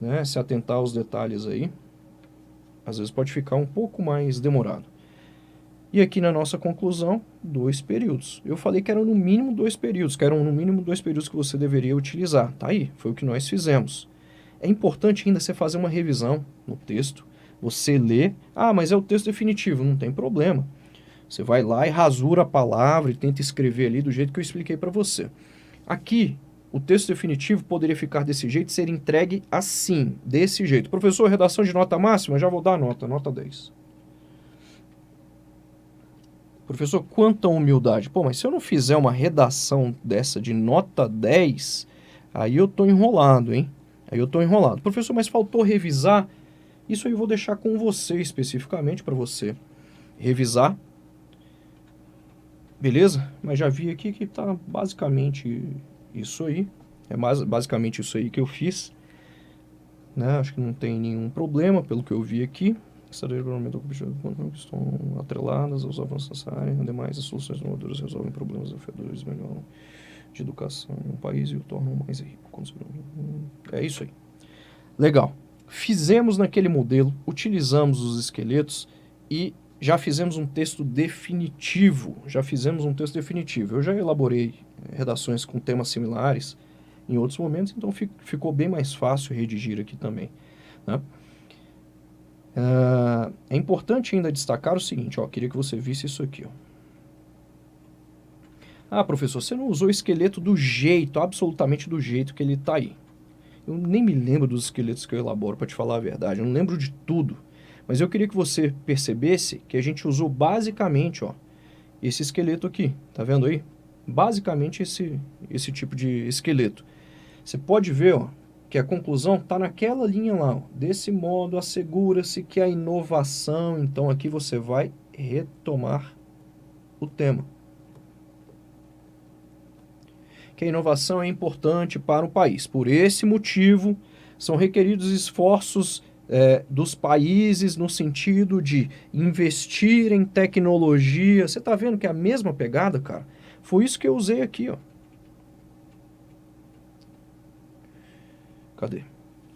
né, se atentar aos detalhes aí, às vezes pode ficar um pouco mais demorado. E aqui na nossa conclusão, 2 períodos. Eu falei que eram no mínimo 2 períodos, que eram no mínimo 2 períodos que você deveria utilizar. Tá aí, foi o que nós fizemos. É importante ainda você fazer uma revisão no texto, você lê, mas é o texto definitivo, não tem problema. Você vai lá e rasura a palavra e tenta escrever ali do jeito que eu expliquei para você. Aqui, o texto definitivo poderia ficar desse jeito, ser entregue assim, desse jeito. Professor, redação de nota máxima? Já vou dar a nota 10. Professor, quanta humildade. Pô, mas se eu não fizer uma redação dessa de nota 10, aí eu tô enrolado, hein? Aí eu tô enrolado. Professor, mas faltou revisar? Isso aí eu vou deixar com você especificamente para você revisar. Beleza? Mas já vi aqui que tá basicamente isso aí. É basicamente isso aí que eu fiz. Né? Acho que não tem nenhum problema, pelo que eu vi aqui. Estão atreladas aos avanços nessa área. Ademais, as soluções inovadoras resolvem problemas desafiadores, melhoram de educação em um país e o tornam mais rico. É isso aí. Legal. Fizemos naquele modelo, utilizamos os esqueletos e já fizemos um texto definitivo. Eu já elaborei redações com temas similares em outros momentos, então ficou bem mais fácil redigir aqui também. Né? É importante ainda destacar o seguinte, ó, queria que você visse isso aqui. Ó. Professor, você não usou o esqueleto do jeito, absolutamente do jeito que ele está aí. Eu nem me lembro dos esqueletos que eu elaboro, para te falar a verdade, eu não lembro de tudo. Mas eu queria que você percebesse que a gente usou basicamente, ó, esse esqueleto aqui, tá vendo aí? Basicamente esse tipo de esqueleto. Você pode ver, ó, que a conclusão está naquela linha lá. Ó. Desse modo, assegura-se que a inovação... Então, aqui você vai retomar o tema. Que a inovação é importante para o país. Por esse motivo, são requeridos esforços dos países no sentido de investir em tecnologia. Você está vendo que é a mesma pegada, cara? Foi isso que eu usei aqui, ó. Cadê?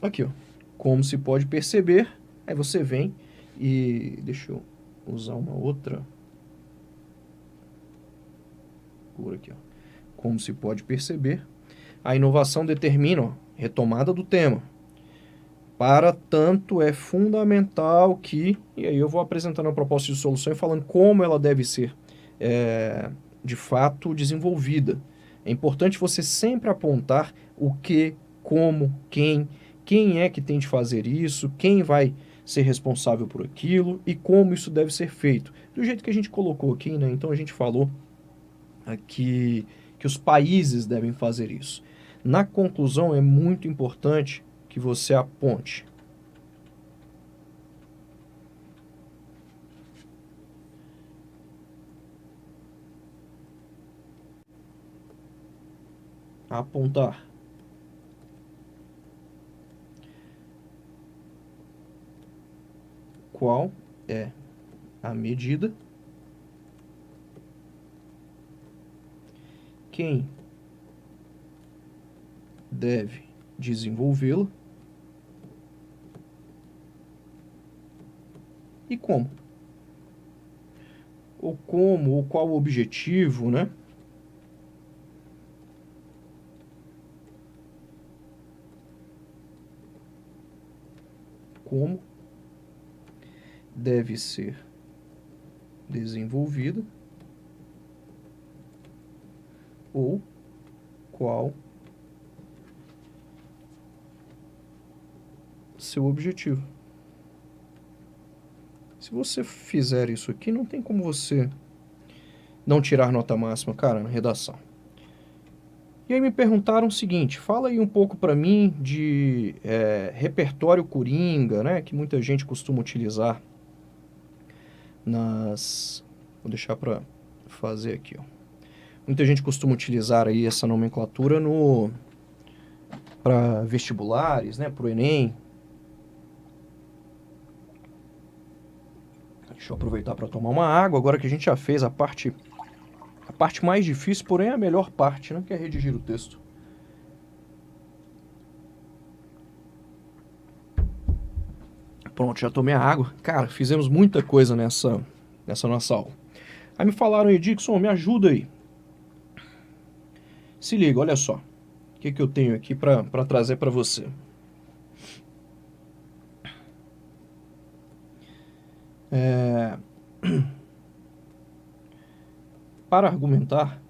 Aqui, ó. Como se pode perceber, aí você vem e... Deixa eu usar uma outra cor aqui, ó. Como se pode perceber, a inovação determina, ó, retomada do tema. Para tanto, é fundamental que... E aí eu vou apresentando a proposta de solução e falando como ela deve ser, de fato, desenvolvida. É importante você sempre apontar o que, como, quem é que tem de fazer isso, quem vai ser responsável por aquilo e como isso deve ser feito. Do jeito que a gente colocou aqui, né? Então a gente falou aqui que os países devem fazer isso. Na conclusão, é muito importante que você aponte. Apontar. Qual é a medida? Quem deve desenvolvê-la? E como? ou como, ou qual o objetivo, né? Como deve ser desenvolvida ou qual seu objetivo. Se você fizer isso aqui, não tem como você não tirar nota máxima, cara, na redação. E aí me perguntaram o seguinte, fala aí um pouco para mim de repertório coringa, né, que muita gente costuma utilizar nas... Vou deixar para fazer aqui, ó. Muita gente costuma utilizar aí essa nomenclatura para vestibulares, né, para o Enem. Deixa eu aproveitar para tomar uma água, agora que a gente já fez a parte mais difícil, porém a melhor parte, né, que é redigir o texto. Pronto, já tomei a água. Cara, fizemos muita coisa nessa nossa aula. Aí me falaram aí, Dixon, me ajuda aí. Se liga, olha só. O que eu tenho aqui para trazer para você. Para argumentar,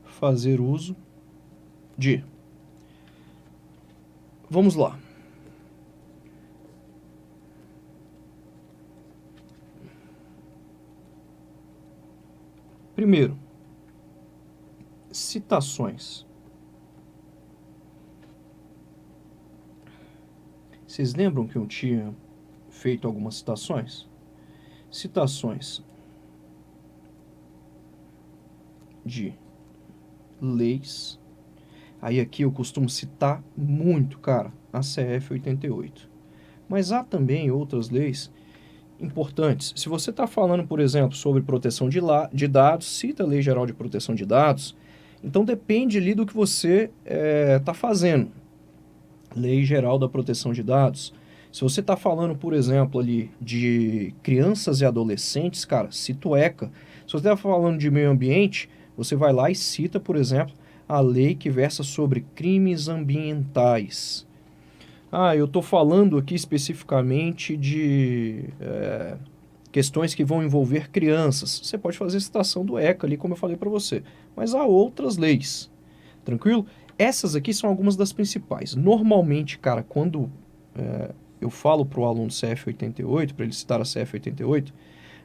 fazer uso de... Vamos lá. Primeiro, citações. Vocês lembram que eu tinha feito algumas citações? Citações de leis. Aí aqui eu costumo citar muito, cara, a CF 88. Mas há também outras leis importantes. Se você está falando, por exemplo, sobre proteção de dados, cita a Lei Geral de Proteção de Dados. Então depende ali do que você está fazendo. Lei Geral da Proteção de Dados. Se você está falando, por exemplo, ali de crianças e adolescentes, cara, cita o ECA. Se você está falando de meio ambiente, você vai lá e cita, por exemplo, a lei que versa sobre crimes ambientais. Ah, eu estou falando aqui especificamente de questões que vão envolver crianças. Você pode fazer citação do ECA ali, como eu falei para você. Mas há outras leis. Tranquilo? Essas aqui são algumas das principais. Normalmente, cara, quando eu falo para o aluno CF 88, para ele citar a CF 88,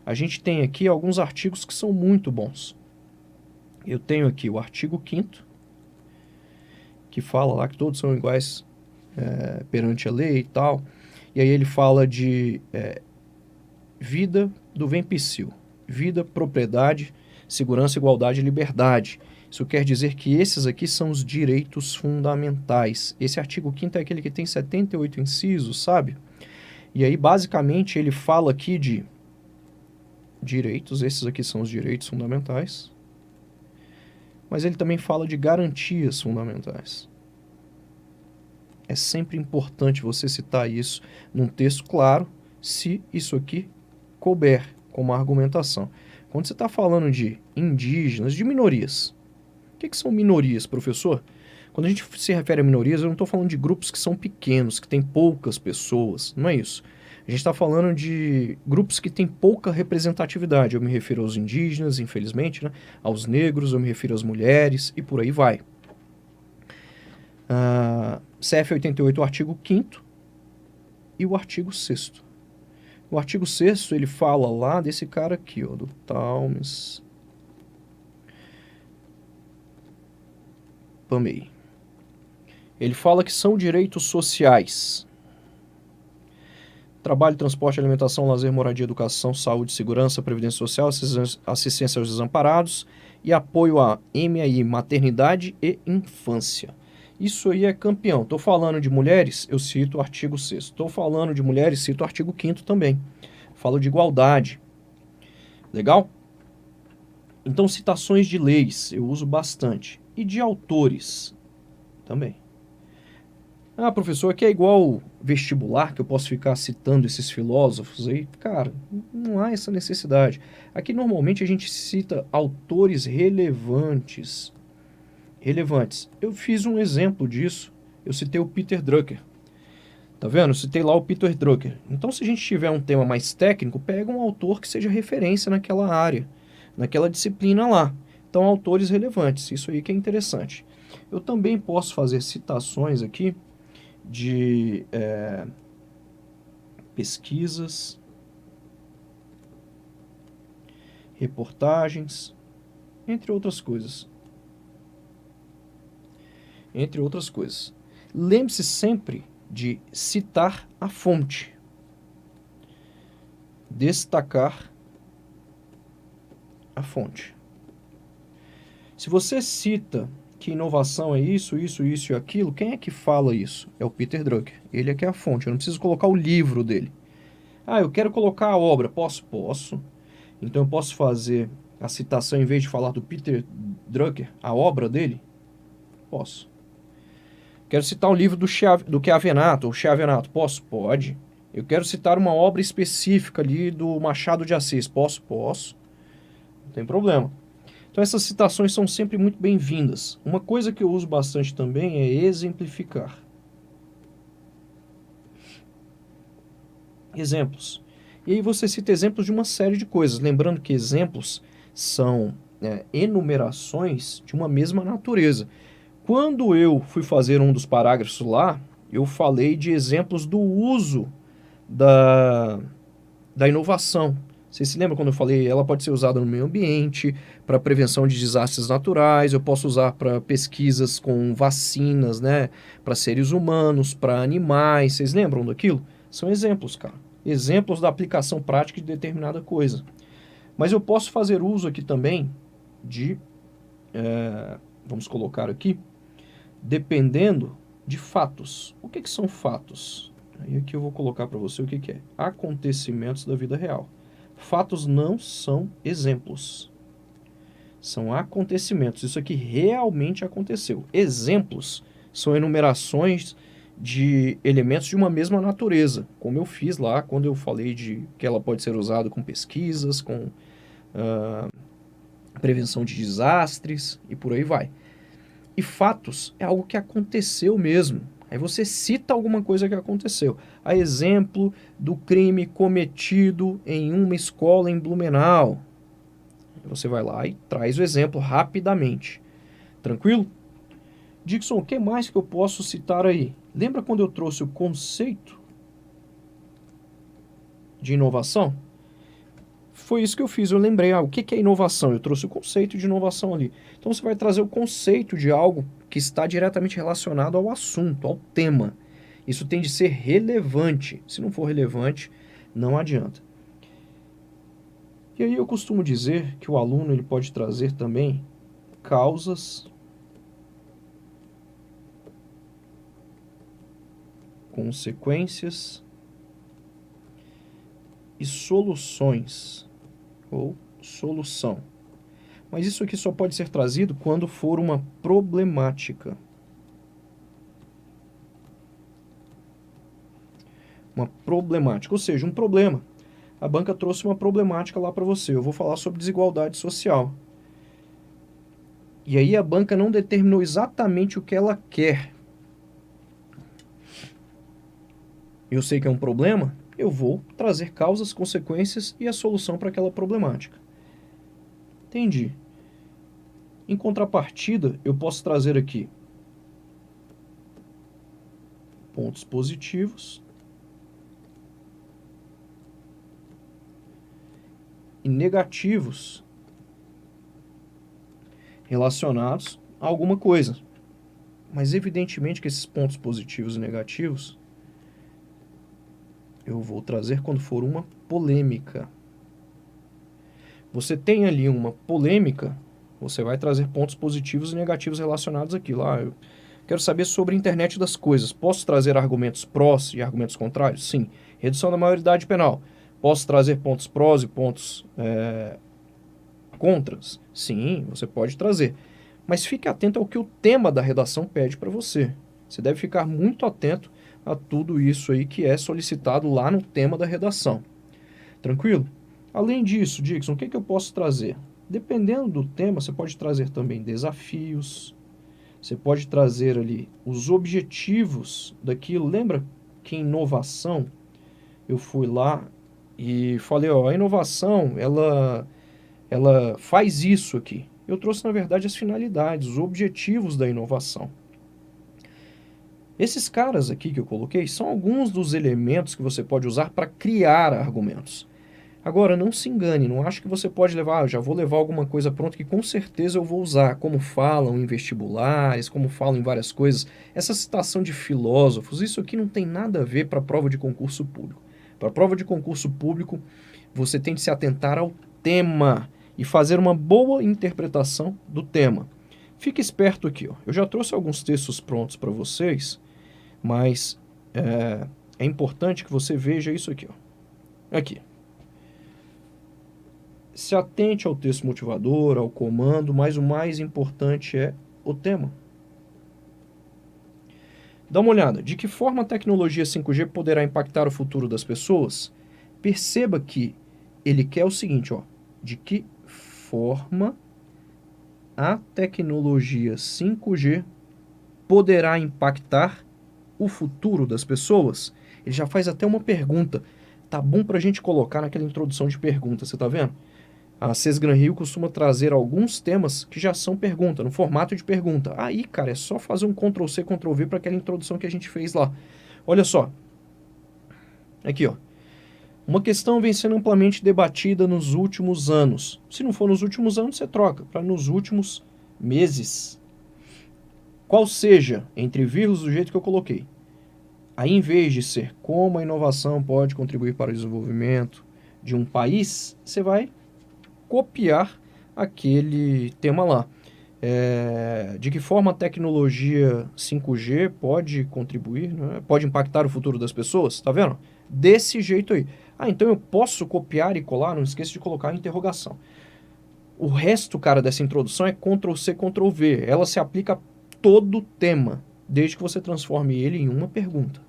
a gente tem aqui alguns artigos que são muito bons. Eu tenho aqui o artigo 5º, que fala lá que todos são iguais perante a lei e tal. E aí ele fala de vida do Vempicil. Vida, propriedade, segurança, igualdade e liberdade. Isso quer dizer que esses aqui são os direitos fundamentais. Esse artigo 5º é aquele que tem 78 incisos, sabe? E aí, basicamente, ele fala aqui de direitos, esses aqui são os direitos fundamentais, mas ele também fala de garantias fundamentais. É sempre importante você citar isso num texto claro, se isso aqui couber como argumentação. Quando você está falando de indígenas, de minorias, o que são minorias, professor? Quando a gente se refere a minorias, eu não estou falando de grupos que são pequenos, que têm poucas pessoas, não é isso. A gente está falando de grupos que têm pouca representatividade. Eu me refiro aos indígenas, infelizmente, né? Aos negros, eu me refiro às mulheres e por aí vai. CF 88, o artigo 5º e o artigo 6º. O artigo 6º, ele fala lá desse cara aqui, ó, do Talmes Pamei. Ele fala que são direitos sociais. Trabalho, transporte, alimentação, lazer, moradia, educação, saúde, segurança, previdência social, assistência aos desamparados e apoio à MAI, maternidade e infância. Isso aí é campeão. Estou falando de mulheres, eu cito o artigo 6º. Estou falando de mulheres, cito o artigo 5º também. Falo de igualdade. Legal? Então, citações de leis eu uso bastante. E de autores, Também. Ah, professor, aqui é igual vestibular, que eu posso ficar citando esses filósofos aí. Cara, não há essa necessidade. Aqui normalmente a gente cita autores relevantes. Relevantes. Eu fiz um exemplo disso. Eu citei o Peter Drucker. Tá vendo? Eu citei lá o Peter Drucker. Então, se a gente tiver um tema mais técnico, pega um autor que seja referência naquela área, naquela disciplina lá. Então, autores relevantes. Isso aí que é interessante. Eu também posso fazer citações aqui de pesquisas, reportagens, entre outras coisas. Entre outras coisas. Lembre-se sempre de citar a fonte. Destacar a fonte. Se você cita que inovação é isso, isso, isso e aquilo, quem é que fala isso? É o Peter Drucker. Ele é que é a fonte. Eu não preciso colocar o livro dele. Ah, eu quero colocar a obra. Posso? Posso. Então eu posso fazer a citação em vez de falar do Peter Drucker, a obra dele? Posso. Quero citar um livro do Chiavenato, ou Chiavenato. Posso? Pode. Eu quero citar uma obra específica ali do Machado de Assis. Posso? Posso. Não tem problema. Então essas citações são sempre muito bem-vindas. Uma coisa que eu uso bastante também é exemplificar. Exemplos. E aí você cita exemplos de uma série de coisas. Lembrando que exemplos são enumerações de uma mesma natureza. Quando eu fui fazer um dos parágrafos lá, eu falei de exemplos do uso da inovação. Você se lembra quando eu falei, ela pode ser usada no meio ambiente, para prevenção de desastres naturais, eu posso usar para pesquisas com vacinas, né, para seres humanos, para animais. Vocês lembram daquilo? São exemplos, cara. Exemplos da aplicação prática de determinada coisa. Mas eu posso fazer uso aqui também de, vamos colocar aqui, dependendo de fatos. O que são fatos? Aí aqui eu vou colocar para você o que é. Acontecimentos da vida real. Fatos não são exemplos. São acontecimentos. Isso aqui realmente aconteceu. Exemplos são enumerações de elementos de uma mesma natureza, como eu fiz lá quando eu falei de que ela pode ser usada com pesquisas, com prevenção de desastres e por aí vai. E fatos é algo que aconteceu mesmo. Aí você cita alguma coisa que aconteceu. A exemplo do crime cometido em uma escola em Blumenau. Você vai lá e traz o exemplo rapidamente. Tranquilo? Dixon, o que mais que eu posso citar aí? Lembra quando eu trouxe o conceito de inovação? Foi isso que eu fiz, eu lembrei, o que é inovação? Eu trouxe o conceito de inovação ali. Então você vai trazer o conceito de algo que está diretamente relacionado ao assunto, ao tema. Isso tem de ser relevante. Se não for relevante, não adianta. E aí eu costumo dizer que o aluno ele pode trazer também causas, consequências e soluções, ou solução. Mas isso aqui só pode ser trazido quando for uma problemática. Uma problemática, ou seja, um problema. A banca trouxe uma problemática lá para você. Eu vou falar sobre desigualdade social. E aí a banca não determinou exatamente o que ela quer. Eu sei que é um problema, eu vou trazer causas, consequências e a solução para aquela problemática. Entendi. Em contrapartida, eu posso trazer aqui pontos positivos e negativos relacionados a alguma coisa. Mas evidentemente que esses pontos positivos e negativos eu vou trazer quando for uma polêmica. Você tem ali uma polêmica, você vai trazer pontos positivos e negativos relacionados àquilo. Eu quero saber sobre a internet das coisas. Posso trazer argumentos prós e argumentos contrários? Sim. Redução da maioridade penal. Posso trazer pontos prós e pontos contras? Sim, você pode trazer. mas fique atento ao que o tema da redação pede para você. Você deve ficar muito atento a tudo isso aí que é solicitado lá no tema da redação. Tranquilo? Além disso, Dixon, o que eu posso trazer? Dependendo do tema, você pode trazer também desafios, você pode trazer ali os objetivos daquilo. Lembra que em inovação eu fui lá e falei, ó, a inovação, ela faz isso aqui. Eu trouxe, na verdade, as finalidades, os objetivos da inovação. Esses caras aqui que eu coloquei são alguns dos elementos que você pode usar para criar argumentos. Agora, não se engane, não acho que você pode levar, já vou levar alguma coisa pronta que com certeza eu vou usar, como falam em vestibulares, como falam em várias coisas. Essa citação de filósofos, isso aqui não tem nada a ver para a prova de concurso público. Para a prova de concurso público, você tem que se atentar ao tema e fazer uma boa interpretação do tema. Fique esperto aqui, ó. Eu já trouxe alguns textos prontos para vocês, mas é importante que você veja isso aqui, ó. Aqui. Se atente ao texto motivador, ao comando, mas o mais importante é o tema. Dá uma olhada. De que forma a tecnologia 5G poderá impactar o futuro das pessoas? Perceba que ele quer o seguinte, ó. De que forma a tecnologia 5G poderá impactar o futuro das pessoas? Ele já faz até uma pergunta. Tá bom pra gente colocar naquela introdução de pergunta, você tá vendo? A Sesgran Rio costuma trazer alguns temas que já são pergunta, no formato de pergunta. Aí, cara, é só fazer um Ctrl+C, Ctrl+V para aquela introdução que a gente fez lá. Olha só. Aqui, ó. Uma questão vem sendo amplamente debatida nos últimos anos. Se não for nos últimos anos, você troca para nos últimos meses. Qual seja, entre vírgulas do jeito que eu coloquei. Aí, em vez de ser como a inovação pode contribuir para o desenvolvimento de um país, você vai copiar aquele tema lá. De que forma a tecnologia 5G pode contribuir, né? Pode impactar o futuro das pessoas? Tá vendo? Desse jeito aí. Ah, então eu posso copiar e colar? Não esqueça de colocar a interrogação. O resto, cara, dessa introdução é Ctrl+C, Ctrl+V. Ela se aplica a todo o tema, desde que você transforme ele em uma pergunta.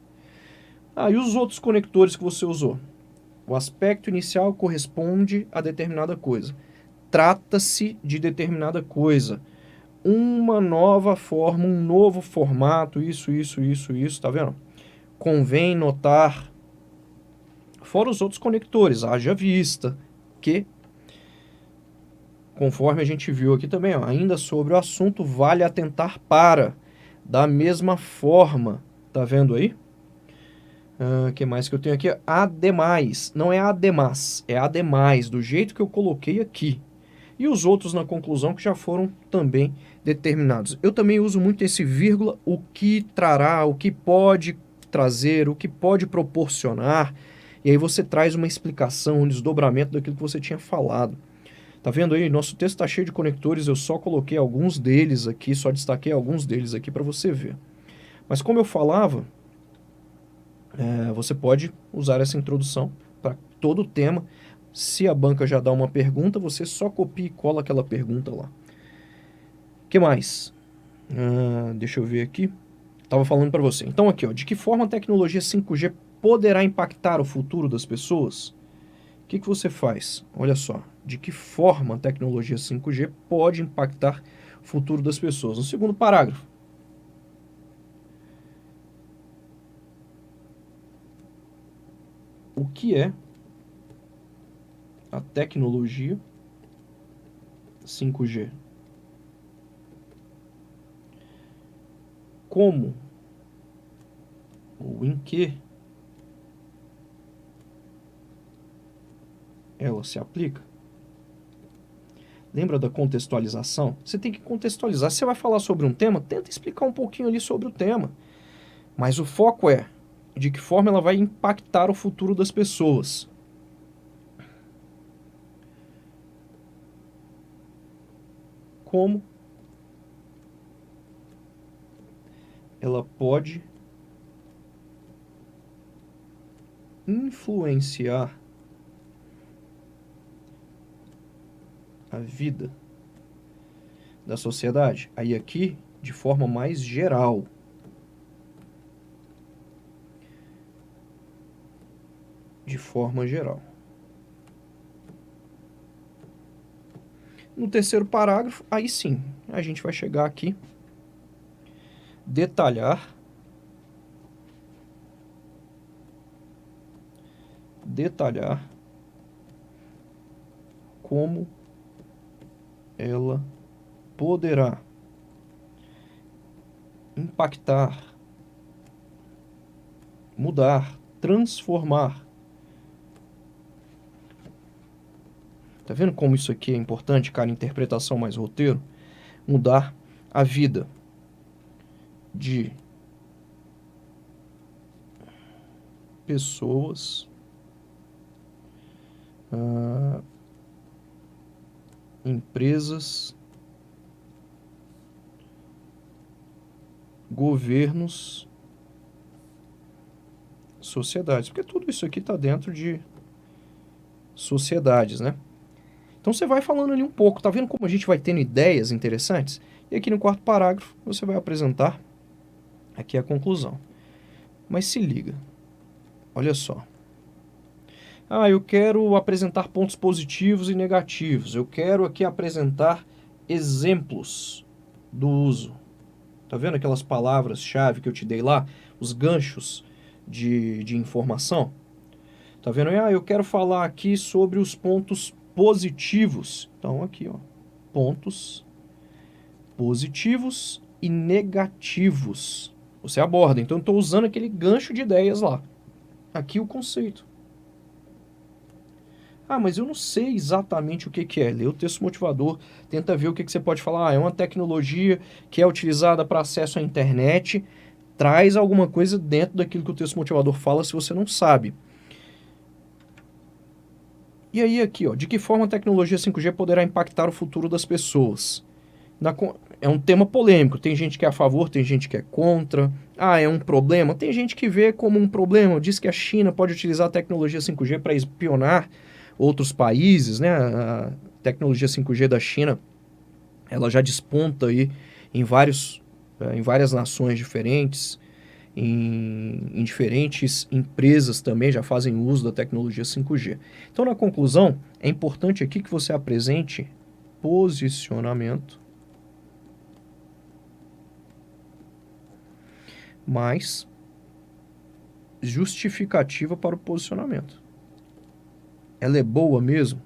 Ah, e os outros conectores que você usou? O aspecto inicial corresponde a determinada coisa. Trata-se de determinada coisa. Uma nova forma, um novo formato, isso, tá vendo? Convém notar, fora os outros conectores, haja vista, que, conforme a gente viu aqui também, ó, ainda sobre o assunto, vale atentar para, da mesma forma, tá vendo aí? Que mais que eu tenho aqui? Ademais, não é además, é ademais, do jeito que eu coloquei aqui. E os outros na conclusão que já foram também determinados. Eu também uso muito esse vírgula, o que trará, o que pode trazer, o que pode proporcionar. E aí você traz uma explicação, um desdobramento daquilo que você tinha falado. Tá vendo aí? Nosso texto está cheio de conectores, eu só coloquei alguns deles aqui, só destaquei alguns deles aqui para você ver. Mas como eu falava, você pode usar essa introdução para todo o tema. Se a banca já dá uma pergunta, você só copia e cola aquela pergunta lá. O que mais? Deixa eu ver aqui. Estava falando para você. Então aqui, ó, de que forma a tecnologia 5G poderá impactar o futuro das pessoas? O que você faz? Olha só. De que forma a tecnologia 5G pode impactar o futuro das pessoas? No segundo parágrafo. O que é a tecnologia 5G? Como ou em que ela se aplica? Lembra da contextualização? Você tem que contextualizar. Se você vai falar sobre um tema, tenta explicar um pouquinho ali sobre o tema. Mas o foco é de que forma ela vai impactar o futuro das pessoas. Como ela pode influenciar a vida da sociedade. Aí aqui, de forma mais geral. De forma geral. No terceiro parágrafo, aí sim, a gente vai chegar aqui, detalhar como ela poderá impactar, mudar, transformar. Tá vendo como isso aqui é importante, cara? Interpretação mais roteiro. Mudar a vida de pessoas, empresas, governos, sociedades. Porque tudo isso aqui está dentro de sociedades, né? Então você vai falando ali um pouco, tá vendo como a gente vai tendo ideias interessantes? E aqui no quarto parágrafo você vai apresentar aqui a conclusão. Mas se liga, olha só. Ah, eu quero apresentar pontos positivos e negativos. Eu quero aqui apresentar exemplos do uso. Tá vendo aquelas palavras-chave que eu te dei lá? Os ganchos de informação? Tá vendo? Ah, eu quero falar aqui sobre os pontos positivos. Então, aqui, ó. Pontos positivos e negativos. Você aborda. Então, eu estou usando aquele gancho de ideias lá. Aqui o conceito. Ah, mas eu não sei exatamente o que é. Lê o texto motivador, tenta ver o que você pode falar. Ah, é uma tecnologia que é utilizada para acesso à internet. Traz alguma coisa dentro daquilo que o texto motivador fala se você não sabe. E aí aqui, ó, de que forma a tecnologia 5G poderá impactar o futuro das pessoas? É um tema polêmico, tem gente que é a favor, tem gente que é contra. Ah, é um problema? Tem gente que vê como um problema, diz que a China pode utilizar a tecnologia 5G para espionar outros países, né? A tecnologia 5G da China, ela já desponta aí em várias nações diferentes, em diferentes empresas também já fazem uso da tecnologia 5G. Então, na conclusão, é importante aqui que você apresente posicionamento mais justificativa para o posicionamento. Ela é boa mesmo?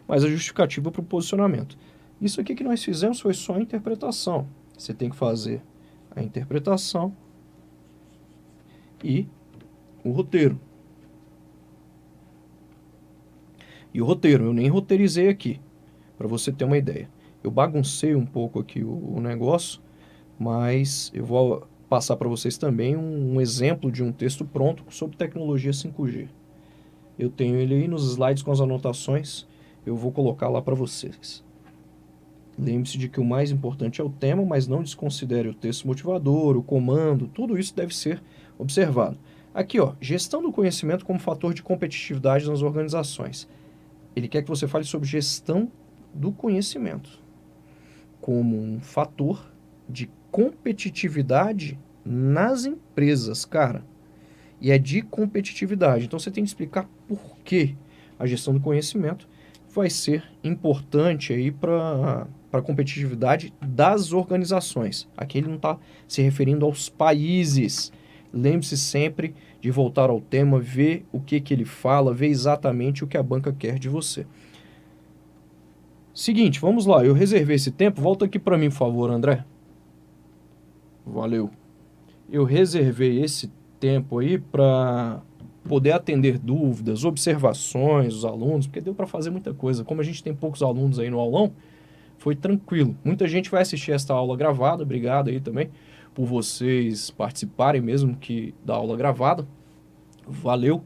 Mas a justificativa para o posicionamento. Isso aqui que nós fizemos foi só a interpretação. Você tem que fazer a interpretação e o roteiro. E o roteiro, eu nem roteirizei aqui, para você ter uma ideia. Eu baguncei um pouco aqui o negócio, mas eu vou passar para vocês também um exemplo de um texto pronto sobre tecnologia 5G. Eu tenho ele aí nos slides com as anotações, eu vou colocar lá para vocês. Lembre-se de que o mais importante é o tema, mas não desconsidere o texto motivador, o comando, tudo isso deve ser observado. Aqui, ó, gestão do conhecimento como fator de competitividade nas organizações. Ele quer que você fale sobre gestão do conhecimento como um fator de competitividade nas empresas, cara. E é de competitividade. Então você tem que explicar por que a gestão do conhecimento vai ser importante aí para a competitividade das organizações. Aqui ele não está se referindo aos países. Lembre-se sempre de voltar ao tema, ver o que ele fala, ver exatamente o que a banca quer de você. Seguinte, vamos lá, eu reservei esse tempo, volta aqui para mim, por favor, André. Valeu. Eu reservei esse tempo aí para poder atender dúvidas, observações dos alunos, porque deu para fazer muita coisa. Como a gente tem poucos alunos aí no aulão, foi tranquilo. Muita gente vai assistir esta aula gravada, obrigado aí também por vocês participarem mesmo que da aula gravada. Valeu.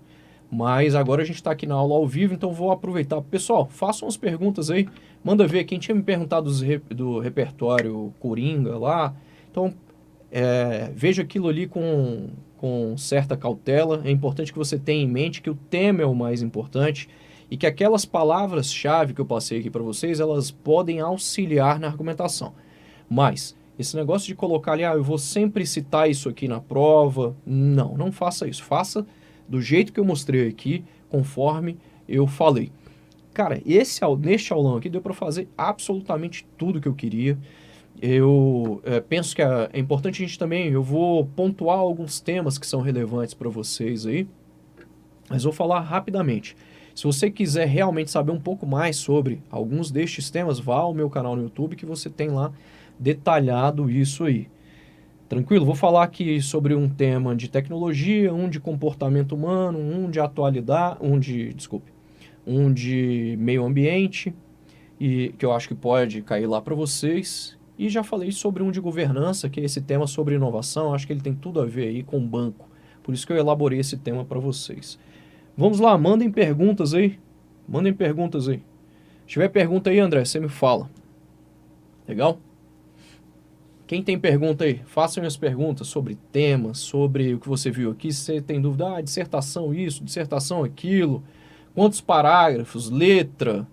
Mas agora a gente está aqui na aula ao vivo, então vou aproveitar. Pessoal, façam as perguntas aí. Manda ver, quem tinha me perguntado do repertório Coringa lá. Então, veja aquilo ali com certa cautela. É importante que você tenha em mente que o tema é o mais importante e que aquelas palavras-chave que eu passei aqui para vocês, elas podem auxiliar na argumentação. Mas esse negócio de colocar ali, eu vou sempre citar isso aqui na prova, não faça isso. Faça do jeito que eu mostrei aqui, conforme eu falei. Cara, neste aulão aqui deu para fazer absolutamente tudo que eu queria. Eu penso que é importante a gente também, eu vou pontuar alguns temas que são relevantes para vocês aí, mas vou falar rapidamente. Se você quiser realmente saber um pouco mais sobre alguns destes temas, vá ao meu canal no YouTube que você tem lá detalhado isso aí. Tranquilo? Vou falar aqui sobre um tema de tecnologia, um de comportamento humano, um de atualidade, um de meio ambiente, e que eu acho que pode cair lá para vocês. E já falei sobre um de governança, que é esse tema sobre inovação, acho que ele tem tudo a ver aí com o banco. Por isso que eu elaborei esse tema para vocês. Vamos lá, mandem perguntas aí. Mandem perguntas aí. Se tiver pergunta aí, André, você me fala. Legal? Quem tem pergunta aí, façam as perguntas sobre temas, sobre o que você viu aqui. Se você tem dúvida, dissertação isso, dissertação aquilo, quantos parágrafos, letra,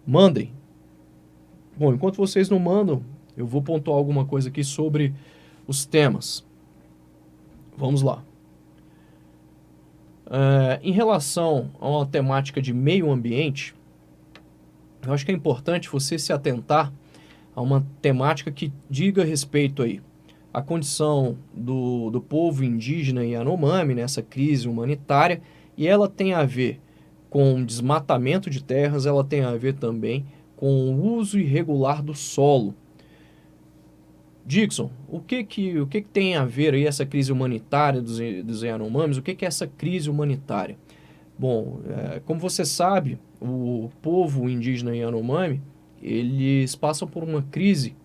mandem. Bom, enquanto vocês não mandam, eu vou pontuar alguma coisa aqui sobre os temas. Vamos lá. Em relação a uma temática de meio ambiente, eu acho que é importante você se atentar a uma temática que diga respeito aí à condição do povo indígena Yanomami nessa crise humanitária, e ela tem a ver com desmatamento de terras, ela tem a ver também com o uso irregular do solo. Dixon, o que tem a ver aí essa crise humanitária dos Yanomamis? O que é essa crise humanitária? Bom, como você sabe, o povo indígena Yanomami, eles passam por uma crise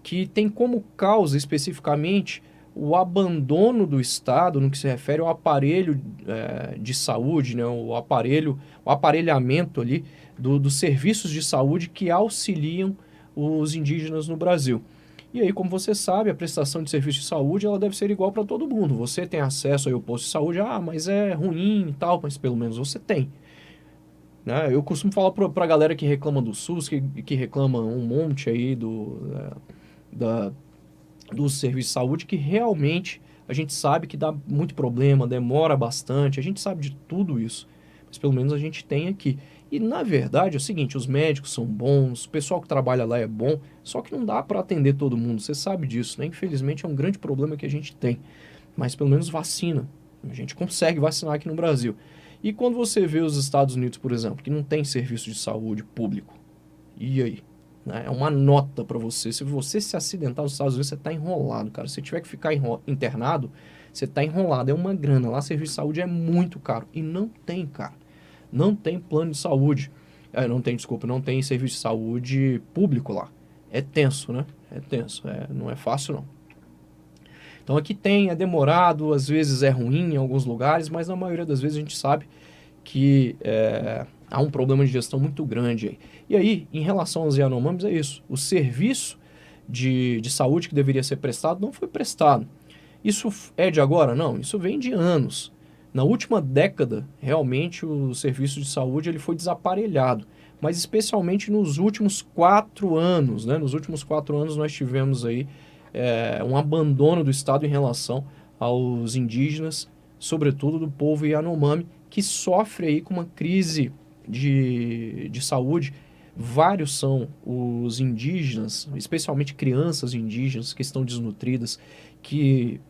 que tem como causa especificamente o abandono do Estado no que se refere ao aparelho de saúde, né, o aparelhamento ali dos serviços de saúde que auxiliam os indígenas no Brasil. E aí, como você sabe, a prestação de serviço de saúde ela deve ser igual para todo mundo. Você tem acesso aí ao posto de saúde, mas é ruim e tal, mas pelo menos você tem. Né? Eu costumo falar para a galera que reclama do SUS, que reclama um monte aí do serviço de saúde, que realmente a gente sabe que dá muito problema, demora bastante, a gente sabe de tudo isso, mas pelo menos a gente tem aqui. E na verdade é o seguinte, os médicos são bons, o pessoal que trabalha lá é bom, só que não dá para atender todo mundo, você sabe disso, né? Infelizmente é um grande problema que a gente tem, mas pelo menos vacina, a gente consegue vacinar aqui no Brasil. E quando você vê os Estados Unidos, por exemplo, que não tem serviço de saúde público, e aí? Né? É uma nota para você. Se você se acidentar nos Estados Unidos, você está enrolado, cara. Se tiver que ficar internado, você está enrolado. É uma grana. Lá, serviço de saúde é muito caro. E não tem, cara. Não tem plano de saúde. Não tem serviço de saúde público lá. É tenso, né? É tenso. Não é fácil, não. Então aqui é demorado, às vezes é ruim em alguns lugares, mas na maioria das vezes a gente sabe que há um problema de gestão muito grande aí. E aí, em relação aos Yanomamis, é isso. O serviço de saúde que deveria ser prestado não foi prestado. Isso é de agora? Não, isso vem de anos. Na última década, realmente, o serviço de saúde ele foi desaparelhado. Mas especialmente nos últimos 4 anos, né? Nos últimos 4 anos nós tivemos aí um abandono do Estado em relação aos indígenas, sobretudo do povo Yanomami, que sofre aí com uma crise de saúde. Vários são os indígenas, especialmente crianças indígenas que estão desnutridas, que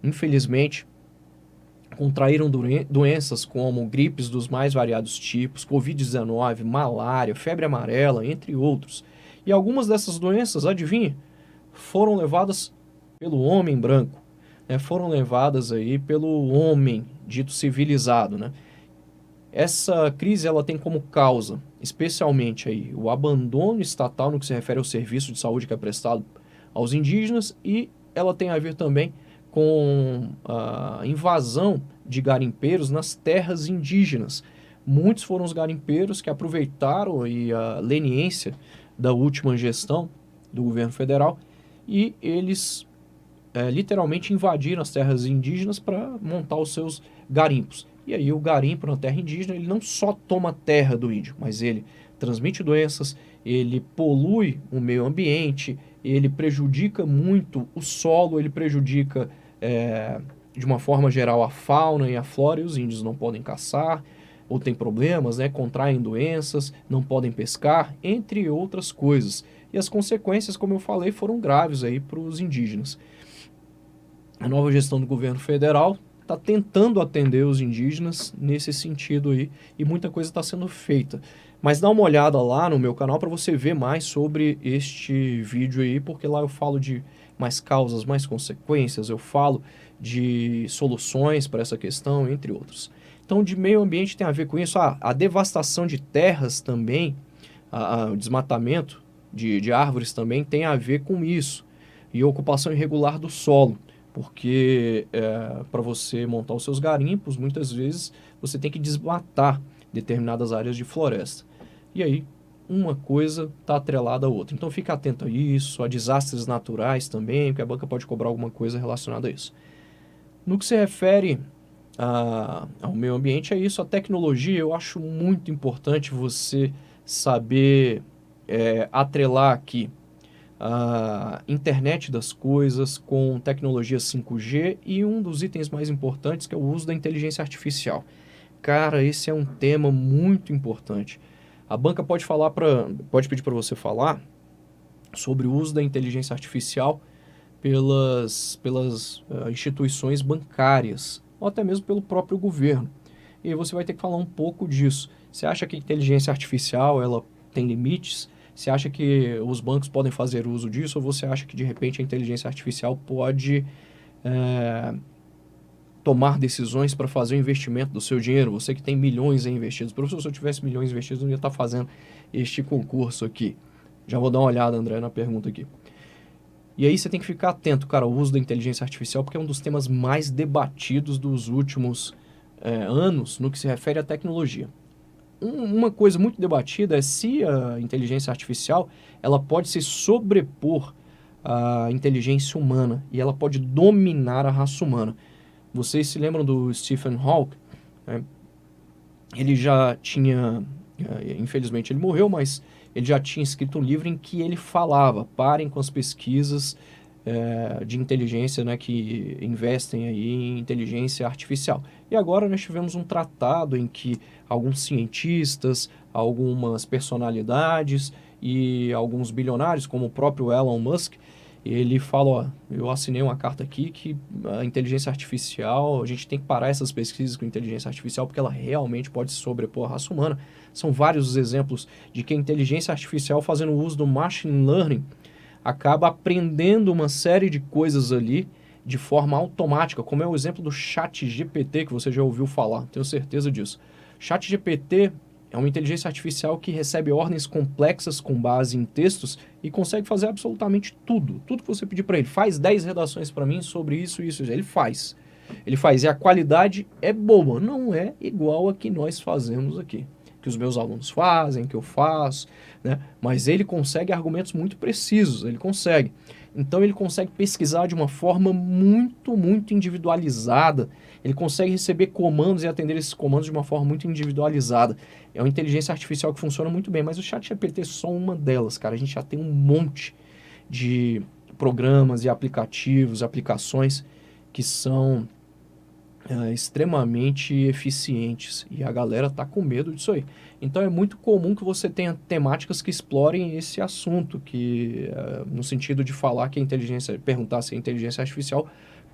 infelizmente contraíram doenças como gripes dos mais variados tipos, Covid-19, malária, febre amarela, entre outros. E algumas dessas doenças, adivinha, foram levadas pelo homem branco, né? Foram levadas aí pelo homem dito civilizado, né? Essa crise ela tem como causa, especialmente aí, o abandono estatal no que se refere ao serviço de saúde que é prestado aos indígenas, e ela tem a ver também com a invasão de garimpeiros nas terras indígenas. Muitos foram os garimpeiros que aproveitaram aí a leniência da última gestão do governo federal e eles literalmente invadiram as terras indígenas para montar os seus garimpos. E aí o garimpo na terra indígena, ele não só toma terra do índio, mas ele transmite doenças, ele polui o meio ambiente, ele prejudica muito o solo, ele prejudica, de uma forma geral, a fauna e a flora, e os índios não podem caçar, ou têm problemas, né, contraem doenças, não podem pescar, entre outras coisas. E as consequências, como eu falei, foram graves aí para os indígenas. A nova gestão do governo federal está tentando atender os indígenas nesse sentido aí, e muita coisa está sendo feita. Mas dá uma olhada lá no meu canal para você ver mais sobre este vídeo aí, porque lá eu falo de mais causas, mais consequências, eu falo de soluções para essa questão, entre outros. Então, de meio ambiente tem a ver com isso. A devastação de terras também, o desmatamento de árvores também tem a ver com isso. E a ocupação irregular do solo, porque para você montar os seus garimpos, muitas vezes você tem que desmatar determinadas áreas de floresta. E aí, uma coisa está atrelada à outra. Então, fica atento a isso, a desastres naturais também, porque a banca pode cobrar alguma coisa relacionada a isso. No que se refere ao meio ambiente, é isso. A tecnologia, eu acho muito importante você saber atrelar aqui a internet das coisas com tecnologia 5G e um dos itens mais importantes, que é o uso da inteligência artificial. Cara, esse é um tema muito importante. A banca pode pedir para você falar sobre o uso da inteligência artificial pelas instituições bancárias, ou até mesmo pelo próprio governo. E aí você vai ter que falar um pouco disso. Você acha que a inteligência artificial ela tem limites? Você acha que os bancos podem fazer uso disso? Ou você acha que, de repente, a inteligência artificial pode tomar decisões para fazer o investimento do seu dinheiro? Você que tem milhões investidos. Professor, se eu tivesse milhões investidos, eu não ia estar fazendo este concurso aqui. Já vou dar uma olhada, André, na pergunta aqui. E aí você tem que ficar atento, cara, ao uso da inteligência artificial, porque é um dos temas mais debatidos dos últimos anos no que se refere à tecnologia. Uma coisa muito debatida é se a inteligência artificial ela pode se sobrepor à inteligência humana e ela pode dominar a raça humana. Vocês se lembram do Stephen Hawking? Ele já tinha, infelizmente ele morreu, mas ele já tinha escrito um livro em que ele falava: parem com as pesquisas de inteligência, né, que investem aí em inteligência artificial. E agora nós tivemos um tratado em que alguns cientistas, algumas personalidades e alguns bilionários, como o próprio Elon Musk, ele fala: ó, eu assinei uma carta aqui que a inteligência artificial, a gente tem que parar essas pesquisas com inteligência artificial porque ela realmente pode se sobrepor à raça humana. São vários os exemplos de que a inteligência artificial, fazendo uso do machine learning, acaba aprendendo uma série de coisas ali de forma automática, como é o exemplo do ChatGPT, que você já ouviu falar, tenho certeza disso. ChatGPT é uma inteligência artificial que recebe ordens complexas com base em textos e consegue fazer absolutamente tudo. Tudo que você pedir para ele. Faz 10 redações para mim sobre isso, isso, isso. Ele faz. Ele faz. E a qualidade é boa. Não é igual a que nós fazemos aqui. Que os meus alunos fazem, que eu faço, né? Mas ele consegue argumentos muito precisos. Ele consegue. Então ele consegue pesquisar de uma forma muito, muito individualizada. Ele consegue receber comandos e atender esses comandos de uma forma muito individualizada. É uma inteligência artificial que funciona muito bem, mas o ChatGPT é só uma delas, cara. A gente já tem um monte de programas e aplicativos, aplicações que são extremamente eficientes e a galera tá com medo disso aí. Então é muito comum que você tenha temáticas que explorem esse assunto, que no sentido de falar que a inteligência, perguntar se a inteligência artificial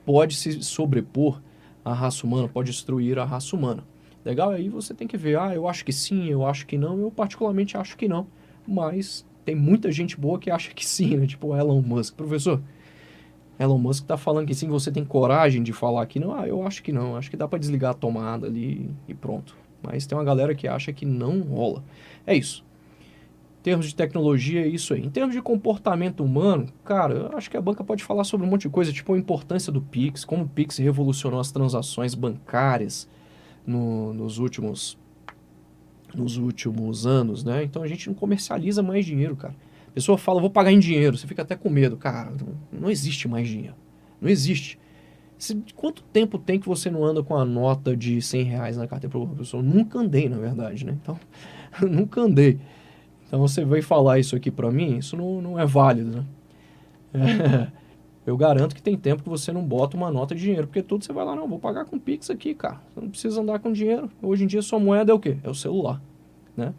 pode se sobrepor à raça humana, pode destruir a raça humana. Legal? Aí você tem que ver, eu acho que sim, eu acho que não, eu particularmente acho que não, mas tem muita gente boa que acha que sim, né? Tipo o Elon Musk. Professor, Elon Musk tá falando que sim, você tem coragem de falar que não? Eu acho que não, acho que dá para desligar a tomada ali e pronto. Mas tem uma galera que acha que não rola. É isso. Em termos de tecnologia, é isso aí. Em termos de comportamento humano, cara, eu acho que a banca pode falar sobre um monte de coisa, tipo a importância do Pix, como o Pix revolucionou as transações bancárias nos últimos anos, né? Então a gente não comercializa mais dinheiro, cara. A pessoa fala, vou pagar em dinheiro, você fica até com medo. Cara, não existe mais dinheiro. Não existe. Quanto tempo tem que você não anda com a nota de R$ 100 na carteira? Professor, eu nunca andei, na verdade, né? Então, eu nunca andei. Então você vai falar isso aqui pra mim, isso não é válido, né? Eu garanto que tem tempo que você não bota uma nota de dinheiro, porque tudo você vai lá, não, vou pagar com Pix aqui, cara. Você não precisa andar com dinheiro. Hoje em dia sua moeda é o quê? É o celular, né?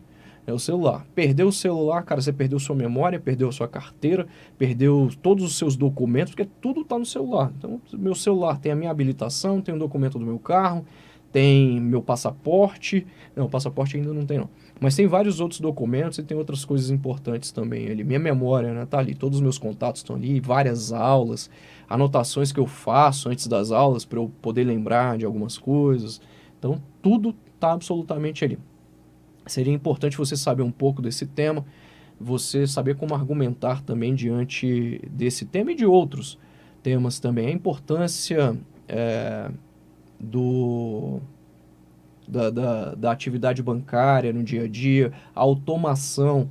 É o celular. Perdeu o celular, cara, você perdeu sua memória, perdeu sua carteira, perdeu todos os seus documentos, porque tudo tá no celular. Então, meu celular tem a minha habilitação, tem o documento do meu carro, tem meu passaporte. Não, passaporte ainda não tem, não. Mas tem vários outros documentos e tem outras coisas importantes também ali. Minha memória, né, tá ali, todos os meus contatos estão ali, várias aulas, anotações que eu faço antes das aulas para eu poder lembrar de algumas coisas. Então, tudo tá absolutamente ali. Seria importante você saber um pouco desse tema, você saber como argumentar também diante desse tema e de outros temas também. A importância do da atividade bancária no dia a dia, a automação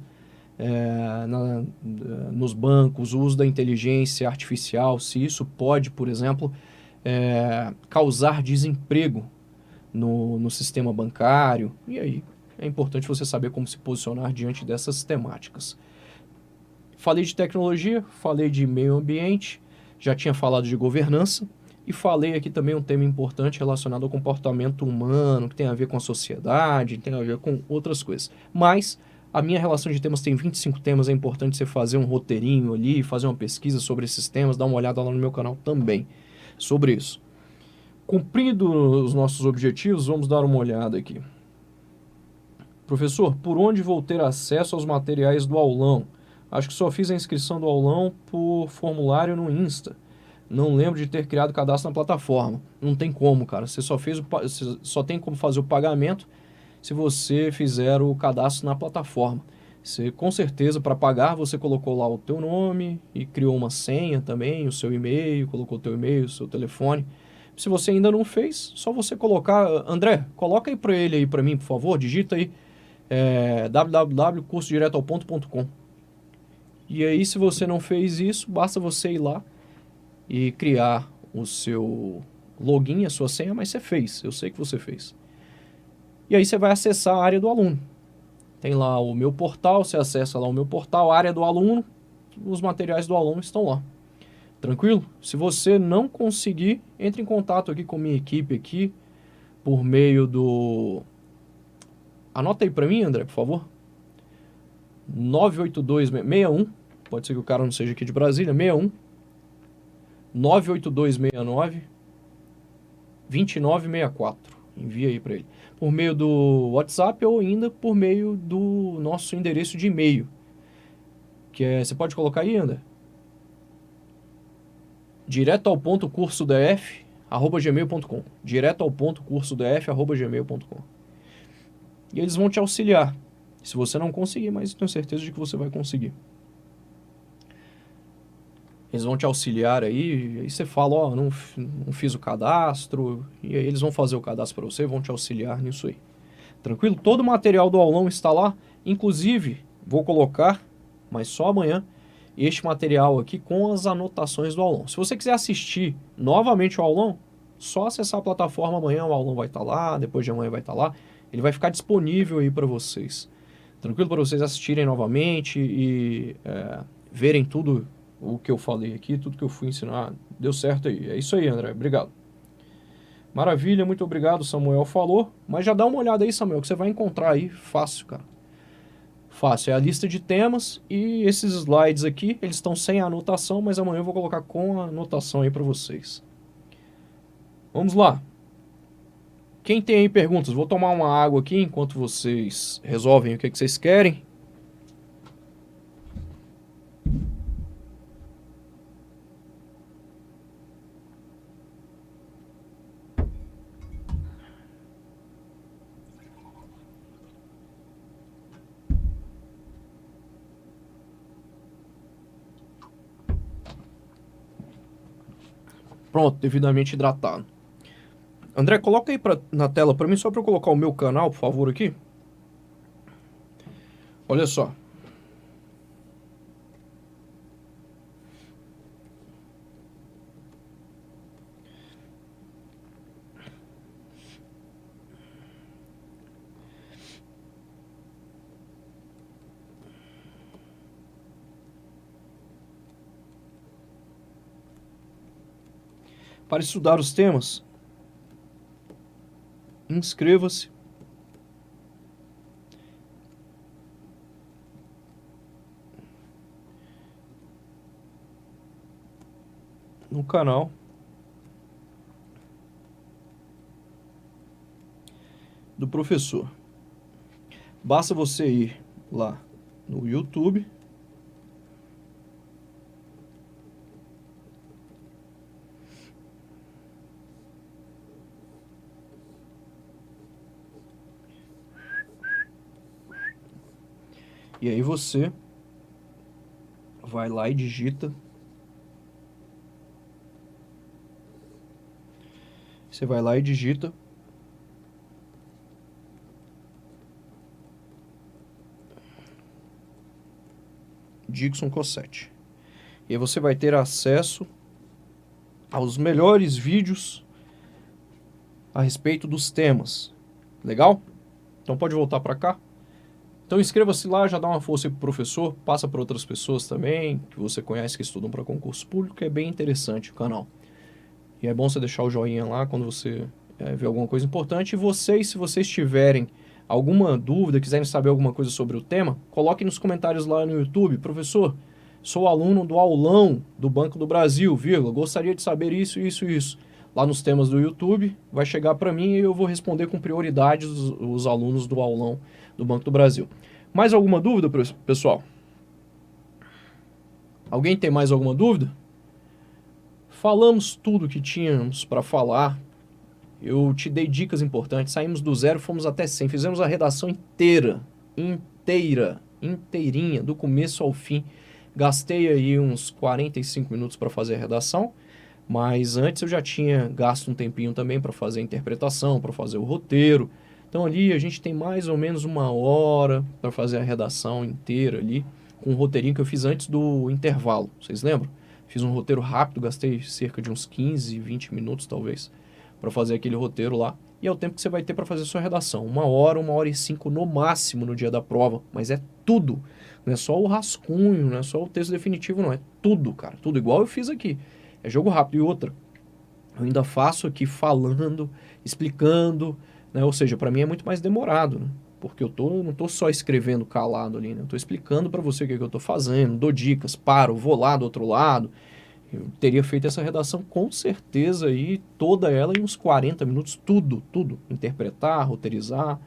nos bancos, o uso da inteligência artificial, se isso pode, por exemplo, causar desemprego no sistema bancário. E aí, é importante você saber como se posicionar diante dessas temáticas. Falei de tecnologia, falei de meio ambiente, já tinha falado de governança e falei aqui também um tema importante relacionado ao comportamento humano, que tem a ver com a sociedade, tem a ver com outras coisas. Mas a minha relação de temas tem 25 temas, é importante você fazer um roteirinho ali, fazer uma pesquisa sobre esses temas, dar uma olhada lá no meu canal também sobre isso. Cumprido os nossos objetivos, vamos dar uma olhada aqui. Professor, por onde vou ter acesso aos materiais do aulão? Acho que só fiz a inscrição do aulão por formulário no Insta. Não lembro de ter criado cadastro na plataforma. Não tem como, cara. Você só tem como fazer o pagamento se você fizer o cadastro na plataforma. Você, com certeza, para pagar, você colocou lá o teu nome e criou uma senha também, o seu e-mail, colocou o teu e-mail, o seu telefone. Se você ainda não fez, só você colocar... André, coloca aí para ele aí para mim, por favor. Digita aí www.cursodiretalponto.com. E aí, se você não fez isso, basta você ir lá e criar o seu login, a sua senha, mas você fez, eu sei que você fez. E aí você vai acessar a área do aluno. Tem lá o meu portal, você acessa lá o meu portal, a área do aluno, os materiais do aluno estão lá. Tranquilo? Se você não conseguir, entre em contato aqui com a minha equipe aqui, por meio do... Anota aí para mim, André, por favor. 98261, pode ser que o cara não seja aqui de Brasília, 61 98269 2964. Envia aí para ele. Por meio do WhatsApp ou ainda por meio do nosso endereço de e-mail. Que é, você pode colocar aí, André? Direto ao ponto cursodf@gmail.com. Direto ao ponto cursodf@gmail.com. E eles vão te auxiliar. Se você não conseguir, mas tenho certeza de que você vai conseguir. Eles vão te auxiliar aí, aí você fala, ó, não fiz o cadastro, e aí eles vão fazer o cadastro para você, vão te auxiliar nisso aí. Tranquilo? Todo o material do aulão está lá, inclusive vou colocar, mas só amanhã, este material aqui com as anotações do aulão. Se você quiser assistir novamente o aulão, só acessar a plataforma amanhã, o aulão vai estar lá, depois de amanhã vai estar lá, ele vai ficar disponível aí para vocês. Tranquilo? Para vocês assistirem novamente e verem tudo o que eu falei aqui, tudo que eu fui ensinar, deu certo aí. É isso aí, André. Obrigado. Maravilha, muito obrigado, Samuel falou. Mas já dá uma olhada aí, Samuel, que você vai encontrar aí fácil, cara. Fácil, é a lista de temas e esses slides aqui, eles estão sem a anotação, mas amanhã eu vou colocar com a anotação aí para vocês. Vamos lá. Quem tem aí perguntas? Vou tomar uma água aqui enquanto vocês resolvem o que vocês querem. Pronto, devidamente hidratado. André, coloca aí na tela para mim, só para eu colocar o meu canal, por favor, aqui. Olha só. Para estudar os temas, inscreva-se no canal do professor. Basta você ir lá no YouTube, e aí você vai lá e digita. Você vai lá e digita Dixon Cossetti. E aí você vai ter acesso aos melhores vídeos a respeito dos temas. Legal? Então pode voltar para cá. Então inscreva-se lá, já dá uma força para o professor, passa para outras pessoas também, que você conhece, que estudam para concurso público, é bem interessante o canal. E é bom você deixar o joinha lá quando você vê alguma coisa importante. E vocês, se vocês tiverem alguma dúvida, quiserem saber alguma coisa sobre o tema, coloquem nos comentários lá no YouTube. Professor, sou aluno do aulão do Banco do Brasil, vírgula, gostaria de saber isso, isso e isso. Lá nos temas do YouTube, vai chegar para mim e eu vou responder com prioridade os alunos do aulão do Banco do Brasil. Mais alguma dúvida, pessoal? Alguém tem mais alguma dúvida? Falamos tudo que tínhamos para falar. Eu te dei dicas importantes. Saímos do 0, fomos até 100. Fizemos a redação inteirinha, do começo ao fim. Gastei aí uns 45 minutos para fazer a redação, mas antes eu já tinha gasto um tempinho também para fazer a interpretação, para fazer o roteiro. Então ali a gente tem mais ou menos 1 hora para fazer a redação inteira ali, com um roteirinho que eu fiz antes do intervalo. Vocês lembram? Fiz um roteiro rápido, gastei cerca de uns 15, 20 minutos talvez, para fazer aquele roteiro lá. E é o tempo que você vai ter para fazer a sua redação. 1 hora, 1 hora e 5 no máximo no dia da prova. Mas é tudo. Não é só o rascunho, não é só o texto definitivo, não. É tudo, cara. Tudo igual eu fiz aqui. É jogo rápido. E outra, eu ainda faço aqui falando, explicando, né? Ou seja, para mim é muito mais demorado, né? Porque eu não tô só escrevendo calado ali, né? Eu tô explicando para você o que eu tô fazendo, dou dicas, paro, vou lá do outro lado. Eu teria feito essa redação com certeza aí, toda ela em uns 40 minutos, tudo. Interpretar, roteirizar,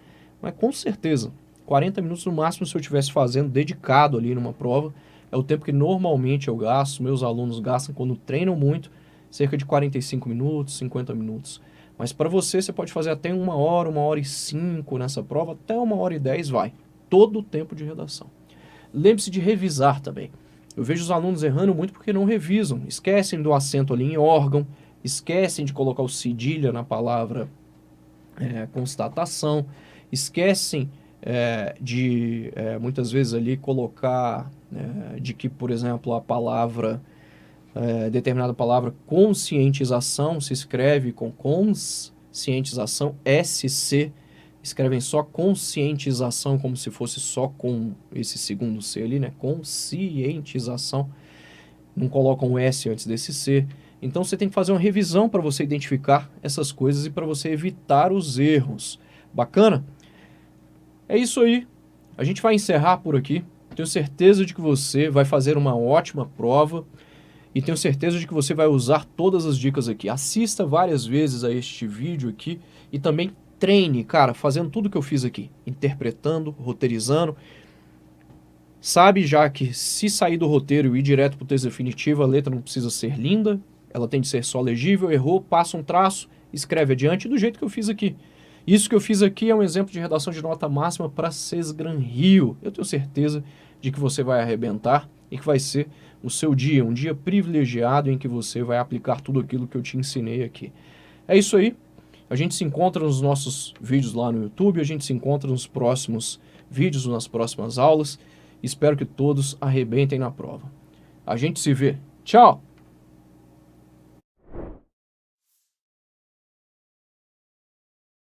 mas com certeza, 40 minutos no máximo se eu estivesse fazendo, dedicado ali numa prova, é o tempo que normalmente eu gasto, meus alunos gastam quando treinam muito, cerca de 45 minutos, 50 minutos. Mas para você pode fazer até 1 hora, 1 hora e 5 nessa prova, até 1 hora e 10 vai. Todo o tempo de redação. Lembre-se de revisar também. Eu vejo os alunos errando muito porque não revisam. Esquecem do acento ali em órgão, esquecem de colocar o cedilha na palavra constatação, esquecem de muitas vezes ali colocar de que, por exemplo, a palavra... determinada palavra conscientização se escreve com conscientização, SC, escrevem só conscientização como se fosse só com esse segundo C ali, né? Conscientização, não colocam um S antes desse C. Então você tem que fazer uma revisão para você identificar essas coisas e para você evitar os erros. Bacana? É isso aí. A gente vai encerrar por aqui. Tenho certeza de que você vai fazer uma ótima prova. E tenho certeza de que você vai usar todas as dicas aqui. Assista várias vezes a este vídeo aqui e também treine, cara, fazendo tudo que eu fiz aqui. Interpretando, roteirizando. Sabe já que se sair do roteiro e ir direto para o texto definitivo, a letra não precisa ser linda, ela tem de ser só legível, errou, passa um traço, escreve adiante do jeito que eu fiz aqui. Isso que eu fiz aqui é um exemplo de redação de nota máxima para Sesgran Rio. Eu tenho certeza de que você vai arrebentar e que vai ser o seu dia, um dia privilegiado em que você vai aplicar tudo aquilo que eu te ensinei aqui. É isso aí. A gente se encontra nos nossos vídeos lá no YouTube, a gente se encontra nos próximos vídeos, nas próximas aulas. Espero que todos arrebentem na prova. A gente se vê. Tchau!